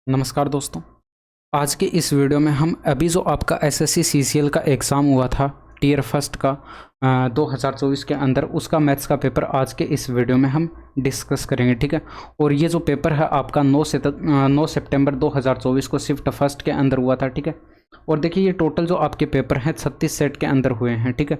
नमस्कार दोस्तों। आज के इस वीडियो में हम अभी जो आपका एसएससी सीसीएल का एग्ज़ाम हुआ था टीयर फर्स्ट का 2024 के अंदर, उसका मैथ्स का पेपर आज के इस वीडियो में हम डिस्कस करेंगे, ठीक है। और ये जो पेपर है आपका 9 सितंबर 2024 को शिफ्ट फर्स्ट के अंदर हुआ था, ठीक है। और देखिए ये टोटल जो आपके पेपर हैं 36 सेट के अंदर हुए हैं, ठीक है।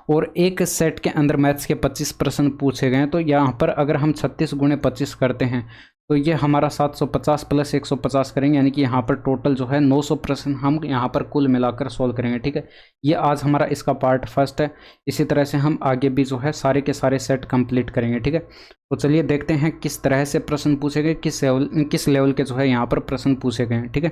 और एक सेट के अंदर मैथ्स के 25 प्रश्न पूछे गए हैं। तो यहाँ पर अगर हम 36 गुणे 25 करते हैं तो ये हमारा 750 प्लस 150 करेंगे, यानी कि यहाँ पर टोटल जो है 900 प्रश्न हम यहाँ पर कुल मिलाकर सॉल्व करेंगे, ठीक है। ये आज हमारा इसका पार्ट फर्स्ट है। इसी तरह से हम आगे भी जो है सारे के सारे सेट कंप्लीट करेंगे, ठीक है। तो चलिए देखते हैं किस तरह से प्रश्न पूछे गए, किस लेवल के जो है यहाँ पर प्रश्न पूछे गए हैं, ठीक है।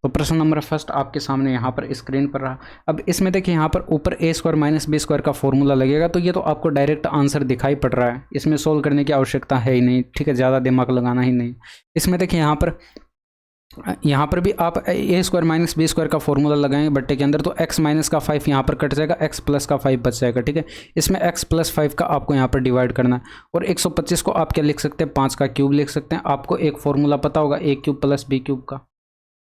तो प्रश्न नंबर फर्स्ट आपके सामने यहाँ पर स्क्रीन पर रहा। अब इसमें देखिए यहाँ पर ऊपर ए स्क्वायर माइनस बी स्क्वायर का फॉर्मूला लगेगा, तो ये तो आपको डायरेक्ट आंसर दिखाई पड़ रहा है, इसमें सोल्व करने की आवश्यकता है ही नहीं, ठीक है, ज़्यादा दिमाग लगाना ही नहीं। इसमें देखिए यहाँ पर भी आप ए स्क्वायर माइनस बी स्क्वायर का फॉर्मूला लगाएंगे बट्टे के अंदर, तो एक्स माइनस का 5 यहाँ पर कट जाएगा, एक्स प्लस का 5 बच जाएगा, ठीक है। इसमें एक्स प्लस 5 का आपको यहाँ पर डिवाइड करना है। और 125 को आप क्या लिख सकते हैं, 5 का क्यूब लिख सकते हैं। आपको एक फॉर्मूला पता होगा ए क्यूब प्लस बी क्यूब का,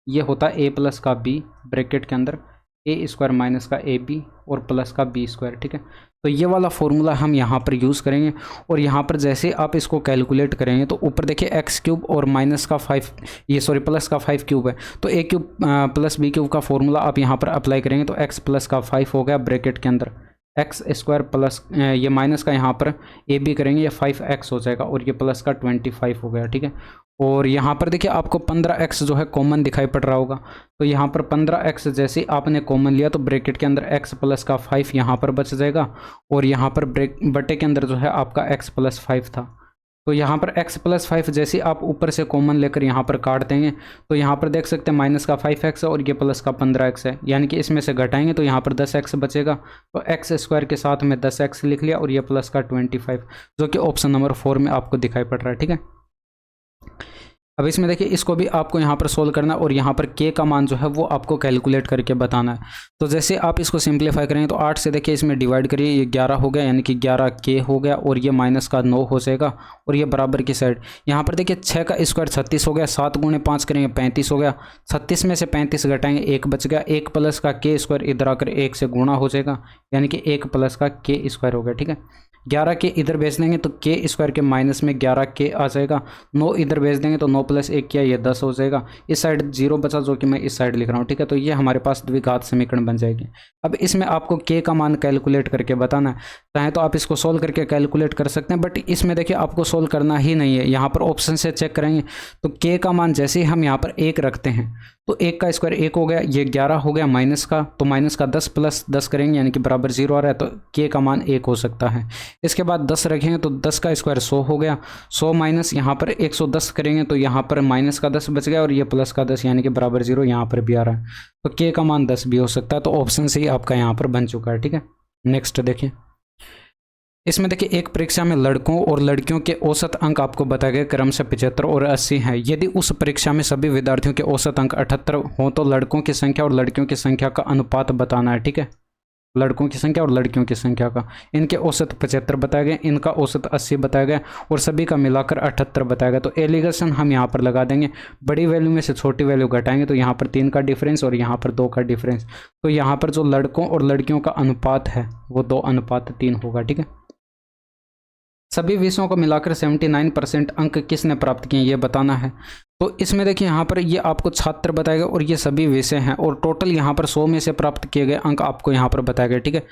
ये होता है ए प्लस का बी ब्रैकेट के अंदर ए स्क्वायर माइनस का ए बी और प्लस का बी स्क्वायर, ठीक है। तो ये वाला फॉर्मूला हम यहाँ पर यूज़ करेंगे। और यहाँ पर जैसे आप इसको कैलकुलेट करेंगे तो ऊपर देखिए एक्स क्यूब और माइनस का 5, ये सॉरी प्लस का 5 क्यूब है, तो ए क्यूब प्लस बी क्यूब का फॉर्मूला आप यहाँ पर अप्लाई करेंगे तो एक्स प्लस का 5 हो गया ब्रैकेट के अंदर, एक्स स्क्वायर प्लस ये माइनस का यहाँ पर ए बी करेंगे, ये 5x हो जाएगा और ये प्लस का 25 हो गया, ठीक है। और यहाँ पर देखिए आपको 15x जो है कॉमन दिखाई पड़ रहा होगा, तो यहाँ पर 15x जैसे आपने कॉमन लिया तो ब्रैकेट के अंदर x प्लस का 5 यहाँ पर बच जाएगा। और यहाँ पर बटे के अंदर जो है आपका x प्लस 5 था, तो यहाँ पर x प्लस 5 जैसे आप ऊपर से कॉमन लेकर यहाँ पर काट देंगे तो यहाँ पर देख सकते हैं माइनस का 5x है और ये प्लस का 15x है, यानी कि इसमें से घटाएंगे तो यहाँ पर 10x बचेगा। तो एक्स स्क्वायर के साथ में 10x लिख लिया और ये प्लस का 25, जो कि ऑप्शन नंबर 4 में आपको दिखाई पड़ रहा है, ठीक है। अब इसमें देखिए इसको भी आपको यहाँ पर सोल्व करना है और यहाँ पर k का मान जो है वो आपको कैलकुलेट करके बताना है। तो जैसे आप इसको सिंप्लीफाई करेंगे तो 8 से देखिए इसमें डिवाइड करिए, ये 11 हो गया, यानी कि 11k हो गया और ये माइनस का 9 हो जाएगा और ये बराबर की साइड। यहाँ पर देखिए 6 का स्क्वायर 36 हो गया, 7 गुणे 5 करेंगे 35 हो गया, 36 में से 35 घटाएंगे 1 बच गया, 1 प्लस का k स्क्वायर इधर आकर 1 से गुणा हो जाएगा, यानी कि 1 प्लस का k स्क्वायर हो गया, ठीक है। 11 के इधर भेज देंगे तो k स्क्वायर के माइनस में 11k आ जाएगा, 9 इधर भेज देंगे तो 9 प्लस 1 किया ये 10 हो जाएगा, इस साइड 0 बचा जो कि मैं इस साइड लिख रहा हूँ, ठीक है। तो ये हमारे पास द्विघात समीकरण बन जाएगी। अब इसमें आपको k का मान कैलकुलेट करके बताना है, चाहे तो आप इसको सोल्व करके कैलकुलेट कर सकते हैं, बट इसमें देखिए आपको सोल्व करना ही नहीं है। यहाँ पर ऑप्शन से चेक करेंगे तो k का मान जैसे ही हम यहाँ पर 1 रखते हैं तो 1 का स्क्वायर 1 हो गया, ये 11 हो गया माइनस का, तो माइनस का 10 प्लस 10 करेंगे यानी कि बराबर 0 आ रहा है, तो k का मान 1 हो सकता है। इसके बाद 10 रखेंगे तो 10 का स्क्वायर 100 हो गया, 100 माइनस यहाँ पर 110 करेंगे तो यहाँ पर माइनस का 10 बच गया और ये प्लस का 10 यानी कि बराबर 0 यहाँ पर भी आ रहा है, तो k का मान 10 भी हो सकता है। तो ऑप्शन से ही आपका यहाँ पर बन चुका है, ठीक है। नेक्स्ट देखिए, इसमें देखिए एक परीक्षा में लड़कों और लड़कियों के औसत अंक आपको बताए गए क्रम से 75 और 80 हैं। यदि उस परीक्षा में सभी विद्यार्थियों के औसत अंक 78 हों तो लड़कों की संख्या और लड़कियों की संख्या का अनुपात बताना है, ठीक है। लड़कों की संख्या और लड़कियों की संख्या का, इनके औसत 75 बताया गया, इनका औसत 80 बताया गया और सभी का मिलाकर 78 बताया गया। तो एलिगेशन हम यहाँ पर लगा देंगे, बड़ी वैल्यू में से छोटी वैल्यू घटाएंगे तो यहाँ पर 3 का डिफरेंस और यहाँ पर 2 का डिफरेंस, तो यहाँ पर जो लड़कों और लड़कियों का अनुपात है वो 2:3 होगा, ठीक है। सभी विषयों को मिलाकर 79% अंक किसने प्राप्त किए ये बताना है। तो इसमें देखिए यहाँ पर ये आपको छात्र बताएगा और ये सभी विषय हैं और टोटल यहाँ पर 100 में से प्राप्त किए गए अंक आपको यहाँ पर बताए गए, ठीक है।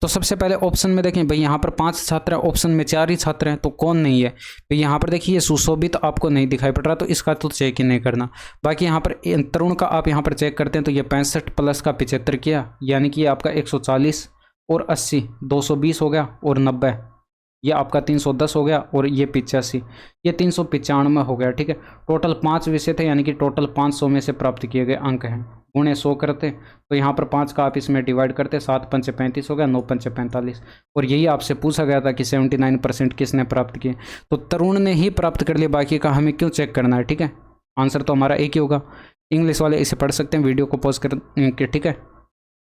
तो सबसे पहले ऑप्शन में देखें भाई यहाँ पर 5 छात्र हैं, ऑप्शन में 4 ही छात्र हैं, तो कौन नहीं है भाई। यहाँ पर देखिए ये सुशोभित आपको नहीं दिखाई पड़ रहा, तो इसका तो चेक ही नहीं करना। बाकी यहाँ पर तरुण का आप यहाँ पर चेक करते हैं तो ये 65 प्लस का 75 किया, यानी कि ये आपका 140 और 80 220 हो गया और 90 ये आपका 310 हो गया और ये 85 ये 395 हो गया, ठीक है। टोटल 5 विषय थे, यानी कि टोटल 500 में से प्राप्त किए गए अंक हैं। गुणे 100 करते तो यहाँ पर 5 का आप इसमें डिवाइड करते, 7 पंचे 35 हो गया, 9 पंचे 45, और यही आपसे पूछा गया था कि 79% किसने प्राप्त किए, तो तरुण ने ही प्राप्त कर लिया, बाकी का हमें क्यों चेक करना है, ठीक है। आंसर तो हमारा एक ही होगा। इंग्लिश वाले इसे पढ़ सकते हैं, वीडियो को पॉज कर, ठीक है।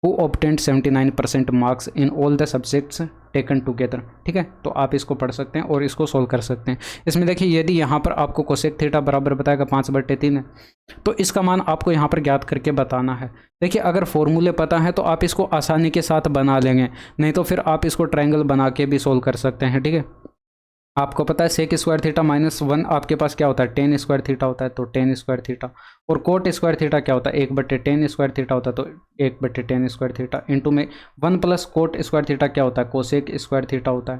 Who obtained 79% marks in all the subjects taken together. ठीक है, तो आप इसको पढ़ सकते हैं और इसको सोल्व कर सकते हैं। इसमें देखिए यदि यहाँ पर आपको कोसेक थीटा बराबर बताएगा 5/3 है, तो इसका मान आपको यहाँ पर ज्ञात करके बताना है। देखिए अगर फॉर्मूले पता है तो आप इसको आसानी के साथ बना लेंगे, नहीं तो फिर आप इसको ट्रायंगल बना के भी सोल्व कर सकते हैं। ठीक है, आपको पता है सेक स्क्वायर थीटा -1 आपके पास क्या होता है, टेन स्क्वायर थीटा होता है, तो टेन स्क्वायर थीटा। और कोट स्क्वायर थीटा क्या होता है, 1/10 स्क्वायर थीटा होता है, तो 1/10 स्क्वायर थीटा इंटू में 1 प्लस कोट स्क्वायर थीटा क्या होता है, कोसेक स्क्वायर थीटा होता है।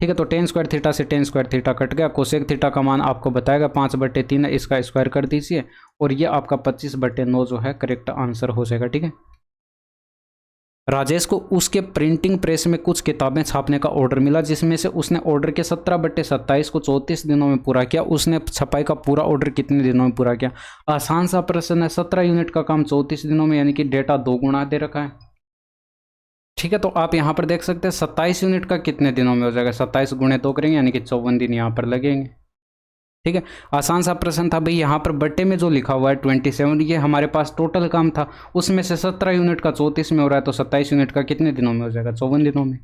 ठीक है, तो टेन स्क्वायर थीटा से टेन स्क्वायर थीटा कट गया, कोसेक थीटा का मान आपको बताएगा 5/3 है, इसका स्क्वायर कर दीजिए और ये आपका 25/9 जो है करेक्ट आंसर हो जाएगा। ठीक है, राजेश को उसके प्रिंटिंग प्रेस में कुछ किताबें छापने का ऑर्डर मिला, जिसमें से उसने ऑर्डर के 17/27 को 34 दिनों में पूरा किया। उसने छपाई का पूरा ऑर्डर कितने दिनों में पूरा किया? आसान सा प्रश्न है, 17 यूनिट का काम 34 दिनों में, यानी कि डेटा 2 गुना दे रखा है। ठीक है, तो आप यहाँ पर देख सकते हैं 27 यूनिट का कितने दिनों में हो जाएगा, 27 गुणे 2 करेंगे यानी कि 54 दिन यहाँ पर लगेंगे। ठीक है, आसान सा प्रश्न था भाई। यहाँ पर बट्टे में जो लिखा हुआ है 27, ये हमारे पास टोटल काम था, उसमें से 17 यूनिट का 34 में हो रहा है, तो 27 यूनिट का कितने दिनों में हो जाएगा, 54 दिनों में।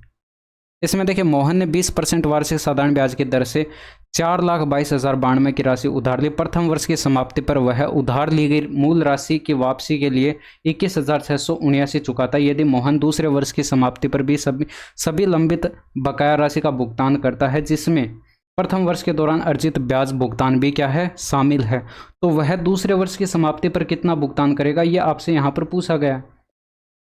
इसमें देखिए मोहन ने 20% वार्षिक साधारण ब्याज की दर से 4,22,092 की राशि उधार ली। प्रथम वर्ष की समाप्ति पर वह उधार ली गई मूल राशि की वापसी के लिए 21,679 चुकाता है। यदि मोहन दूसरे वर्ष की समाप्ति पर भी सभी लंबित बकाया राशि का भुगतान करता है, जिसमें प्रथम वर्ष के दौरान अर्जित ब्याज भुगतान भी क्या है, शामिल है, तो वह दूसरे वर्ष की समाप्ति पर कितना भुगतान करेगा, ये आपसे यहाँ पर पूछा गया है।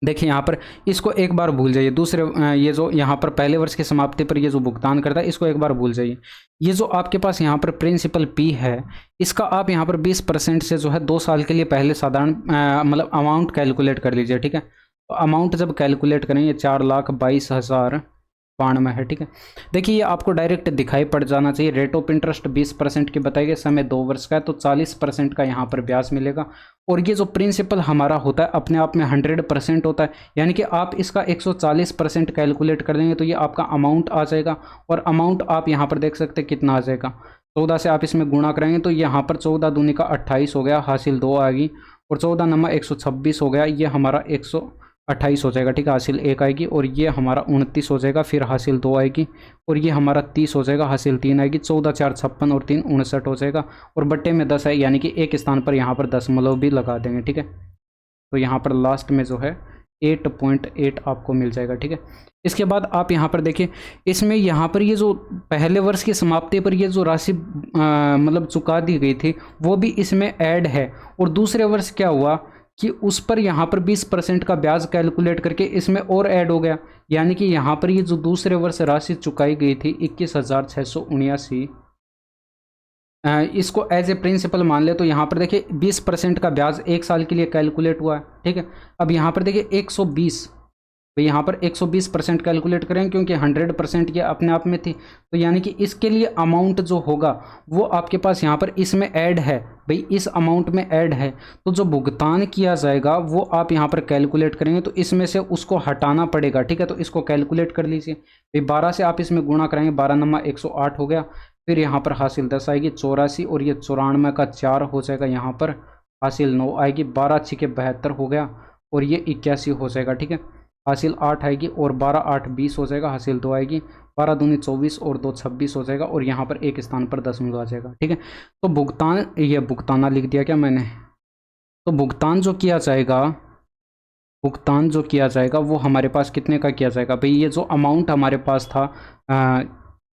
देखिए यहाँ पर इसको एक बार भूल जाइए, दूसरे ये जो यहाँ पर पहले वर्ष की समाप्ति पर ये जो भुगतान करता है, इसको एक बार भूल जाइए। ये जो आपके पास यहाँ पर प्रिंसिपल पी है, इसका आप यहाँ पर 20% से जो है 2 साल के लिए पहले साधारण मतलब अमाउंट कैलकुलेट कर लीजिए। ठीक है, तो अमाउंट जब कैलकुलेट करेंगे 4,22,092 है। ठीक है, देखिए ये आपको डायरेक्ट दिखाई पड़ जाना चाहिए। रेट ऑफ इंटरेस्ट 20% की बताई गई, समय 2 वर्ष का है, तो 40% का यहाँ पर ब्याज मिलेगा। और ये जो प्रिंसिपल हमारा होता है अपने आप में 100% होता है, यानी कि आप इसका 140% कैलकुलेट कर देंगे तो ये आपका अमाउंट आ जाएगा। और अमाउंट आप यहाँ पर देख सकते हैं कितना आ जाएगा, 14 से आप इसमें गुणा करेंगे तो यहाँ पर 14 दूनी का 28 हो गया, हासिल 2 आएगी, और 14 नंबर 126 हो गया, ये हमारा 128 हो जाएगा। ठीक है, हासिल 1 आएगी, और ये हमारा 29 हो जाएगा, फिर हासिल 2 आएगी, और ये हमारा 30 हो जाएगा, हासिल 3 आएगी, 14 4 56 और 3 59 हो जाएगा, और बट्टे में 10 है, यानी कि एक स्थान पर यहाँ पर दशमलव भी लगा देंगे। ठीक है, तो यहाँ पर लास्ट में जो है 8.8 आपको मिल जाएगा। ठीक है, इसके बाद आप यहाँ पर देखिए, इसमें यहाँ पर ये जो पहले वर्ष की समाप्ति पर ये जो राशि मतलब चुका दी गई थी वो भी इसमें ऐड है, और दूसरे वर्ष क्या हुआ कि उस पर यहाँ पर 20% का ब्याज कैलकुलेट करके इसमें और ऐड हो गया, यानी कि यहाँ पर ये जो दूसरे वर्ष राशि चुकाई गई थी 21,679, इसको एज ए प्रिंसिपल मान ले, तो यहाँ पर देखिए 20% का ब्याज 1 साल के लिए कैलकुलेट हुआ है। ठीक है, अब यहाँ पर देखिए 120, तो यहाँ पर 120% कैलकुलेट करें क्योंकि 100% ये अपने आप में थी, तो यानी कि इसके लिए अमाउंट जो होगा वो आपके पास यहाँ पर इसमें ऐड है, भाई इस अमाउंट में ऐड है, तो जो भुगतान किया जाएगा वो आप यहाँ पर कैलकुलेट करेंगे तो इसमें से उसको हटाना पड़ेगा। ठीक है, तो इसको कैलकुलेट कर लीजिए, भाई 12 से आप इसमें गुणा करेंगे, 12 नंबर 108 हो गया, फिर यहाँ पर हासिल 10 आएगी, 84, और ये 94 का 4 हो जाएगा, यहाँ पर हासिल 9 आएगी, 12 6 के 72 हो गया, और ये 81 हो जाएगा। ठीक है, हासिल 8 आएगी, और 12 8 20 हो जाएगा, हासिल 2 आएगी, 12 दूनी 24 और 2 26 हो जाएगा, और यहाँ पर एक स्थान पर दशमलव आ जाएगा। ठीक है, तो भुगतान, ये भुगताना लिख दिया क्या मैंने, तो भुगतान जो किया जाएगा वो हमारे पास कितने का किया जाएगा, भाई ये जो अमाउंट हमारे पास था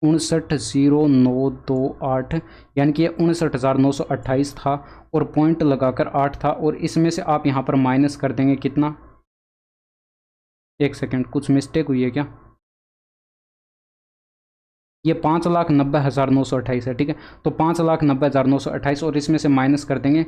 59,0928, यानी कि ये 59,928 था, और पॉइंट लगाकर 8 था, और इसमें से आप यहाँ पर माइनस कर देंगे कितना, एक सेकेंड कुछ मिस्टेक हुई है क्या, ये 5,90,928 है। ठीक है, तो 5,90,928, और इसमें से माइनस कर देंगे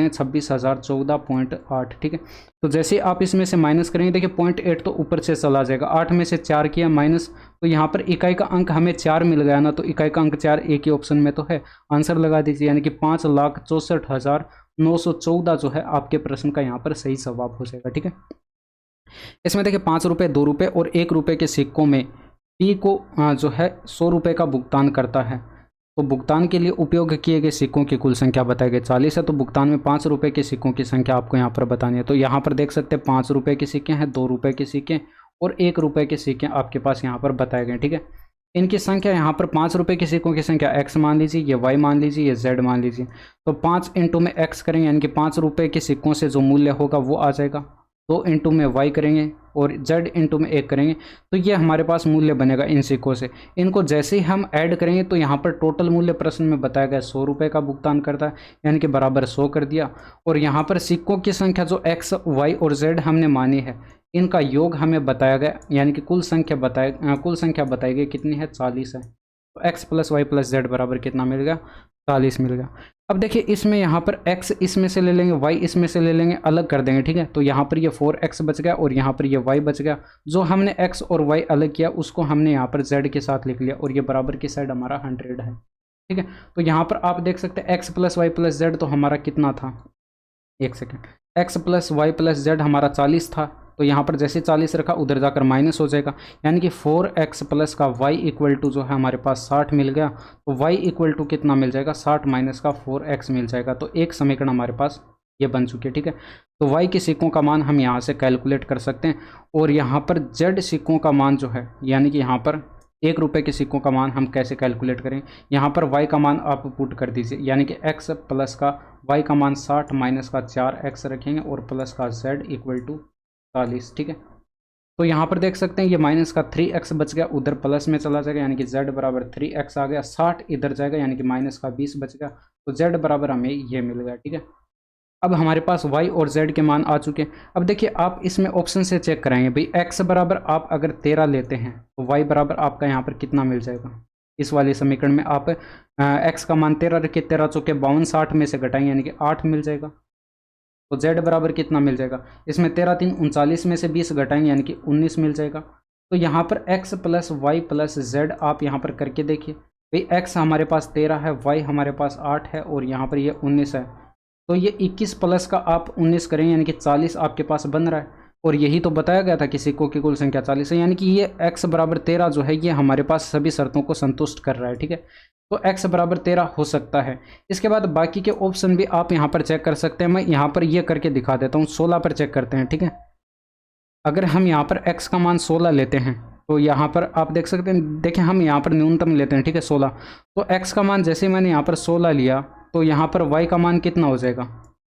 26,014.8। ठीक है, तो जैसे आप इसमें से माइनस करेंगे, देखिए 0.8 तो ऊपर से चला जाएगा, 8 में से 4 किया माइनस, तो यहाँ पर इकाई का अंक हमें 4 मिल गया ना, तो इकाई का अंक 4 एक ही ऑप्शन में तो है, आंसर लगा दीजिए, यानी कि 5,64,914 जो है आपके प्रश्न का यहाँ पर सही जवाब हो जाएगा। ठीक है, इसमें देखिए 5 रुपये, 2 रुपये और 1 रुपये के सिक्कों में पी को जो है 100 रुपये का भुगतान करता है, तो भुगतान के लिए उपयोग किए गए सिक्कों की कुल संख्या बताई गई 40 है। तो भुगतान में 5 रुपये के सिक्कों की संख्या आपको यहाँ पर बतानी है। तो यहाँ पर देख सकते हैं 5 रुपये के सिक्के हैं, 2 रुपये के सिक्के और 1 रुपये के सिक्के आपके पास यहाँ पर बताए गए। ठीक है, इनकी संख्या यहाँ पर 5 रुपये के सिक्कों की संख्या x मान लीजिए, ये y मान लीजिए, ये z मान लीजिए। तो 5 इंटू में x करेंगे यानी कि 5 रुपये के सिक्कों से जो मूल्य होगा वो आ जाएगा। 2 इंटू में y करेंगे और z इंटू में 1 करेंगे तो ये हमारे पास मूल्य बनेगा इन सिक्कों से। इनको जैसे ही हम ऐड करेंगे तो यहाँ पर टोटल मूल्य प्रश्न में बताया गया 100 रुपये का भुगतान करता है, यानी कि बराबर 100 कर दिया। और यहाँ पर सिक्कों की संख्या जो x, y और z हमने मानी है इनका योग हमें बताया गया, यानी कि कुल संख्या बताई गई कितनी है, 40 है। तो x plus y plus z बराबर कितना मिल गया, 40 मिल गया। अब देखिए इसमें यहाँ पर x इसमें से ले लेंगे, y इसमें से ले लेंगे, अलग कर देंगे। ठीक है, तो यहाँ पर ये 4x बच गया और यहाँ पर ये y बच गया। जो हमने x और y अलग किया उसको हमने यहाँ पर z के साथ लिख लिया और ये बराबर की साइड हमारा 100 है। ठीक है, तो यहाँ पर आप देख सकते हैं x plus y plus z तो हमारा कितना था, एक second, x plus y plus z हमारा 40 था। तो यहाँ पर जैसे 40 रखा उधर जाकर माइनस हो जाएगा, यानी कि 4x प्लस का y इक्वल टू जो है हमारे पास 60 मिल गया। तो y इक्वल टू कितना मिल जाएगा, 60 माइनस का 4x मिल जाएगा। तो एक समीकरण हमारे पास ये बन चुकी है। ठीक है, तो y के सिक्कों का मान हम यहाँ से कैलकुलेट कर सकते हैं और यहाँ पर z सिक्कों का मान जो है, यानी कि यहाँ पर 1 रुपये के सिक्कों का मान हम कैसे कैलकुलेट करें। यहाँ पर y का मान आप पुट कर दीजिए, यानी कि x प्लस का y का मान 60 माइनस का 4x रखेंगे और प्लस का z इक्वल टू 40। ठीक है, तो यहाँ पर देख सकते हैं ये माइनस का 3x बच गया, उधर प्लस में चला जाएगा, यानी कि z बराबर 3x आ गया। 60 इधर जाएगा यानी कि माइनस का 20 बच गया, तो z बराबर हमें ये मिल गया। ठीक है, अब हमारे पास y और z के मान आ चुके हैं। अब देखिए आप इसमें ऑप्शन से चेक कराएंगे भाई, x बराबर आप अगर 13 लेते हैं तो y बराबर आपका यहाँ पर कितना मिल जाएगा। इस वाले समीकरण में आप x का मान 13 रखिए, 13 चौके 52, 60 में से घटाएंगे यानी कि 8 मिल जाएगा। तो z बराबर कितना मिल जाएगा, इसमें 13 3 39 में से 20 घटाएंगे यानी कि 19 मिल जाएगा। तो यहाँ पर x plus y plus z आप यहाँ पर करके देखिए भाई, x हमारे पास 13 है, y हमारे पास 8 है और यहाँ पर ये 19 है। तो ये 21 प्लस का आप 19 करेंगे यानी कि 40 आपके पास बन रहा है। और यही तो बताया गया था कि सिक्कों की कुल संख्या 40 है, यानी कि ये x बराबर 13 जो है ये हमारे पास सभी शर्तों को संतुष्ट कर रहा है। ठीक है, तो x बराबर 13 हो सकता है। इसके बाद बाकी के ऑप्शन भी आप यहाँ पर चेक कर सकते हैं। मैं यहाँ पर ये करके दिखा देता हूँ, 16 पर चेक करते हैं। ठीक है, अगर हम यहाँ पर x का मान 16 लेते हैं तो यहाँ पर आप देख सकते हैं, देखें हम यहाँ पर न्यूनतम लेते हैं। ठीक है, 16, तो x का मान जैसे मैंने यहाँ पर 16 लिया तो यहाँ पर y का मान कितना हो जाएगा,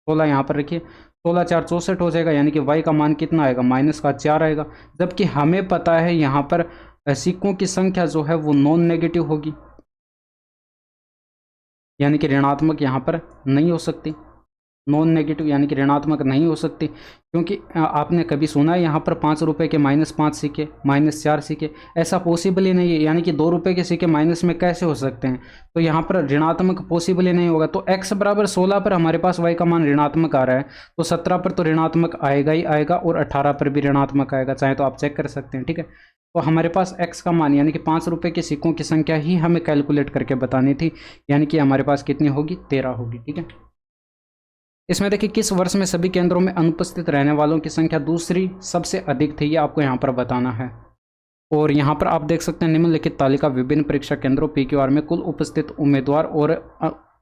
16 यहाँ पर रखिए, 16 4 64 हो जाएगा, यानी कि y का मान कितना आएगा, माइनस का 4 आएगा। जबकि हमें पता है यहाँ पर सिक्कों की संख्या जो है वो नॉन नेगेटिव होगी, यानी कि ऋणात्मक यहाँ पर नहीं हो सकती। नॉन नेगेटिव यानी कि ऋणात्मक नहीं हो सकती, क्योंकि आपने कभी सुना है यहाँ पर 5 रुपये के -5 सिक्के, -4 सिक्के, ऐसा पॉसिबल ही नहीं है। यानी कि 2 रुपये के सिक्के माइनस में कैसे हो सकते हैं, तो यहाँ पर ऋणात्मक पॉसिबल ही नहीं होगा। तो x बराबर 16 पर हमारे पास y का मान ऋणात्मक आ रहा है, तो 17 पर तो ऋणात्मक आएगा ही आएगा और 18 पर भी ऋणात्मक आएगा, चाहे तो आप चेक कर सकते हैं। ठीक है, तो हमारे पास x का मान यानी कि 5 रुपये के सिक्कों की संख्या ही हमें कैलकुलेट करके बतानी थी, यानी कि हमारे पास कितनी होगी, 13 होगी। ठीक है, इसमें देखिए किस वर्ष में सभी केंद्रों में अनुपस्थित रहने वालों की संख्या दूसरी सबसे अधिक थी, ये आपको यहाँ पर बताना है। और यहाँ पर आप देख सकते हैं निम्नलिखित तालिका विभिन्न परीक्षा केंद्रों PQR में कुल उपस्थित उम्मीदवार और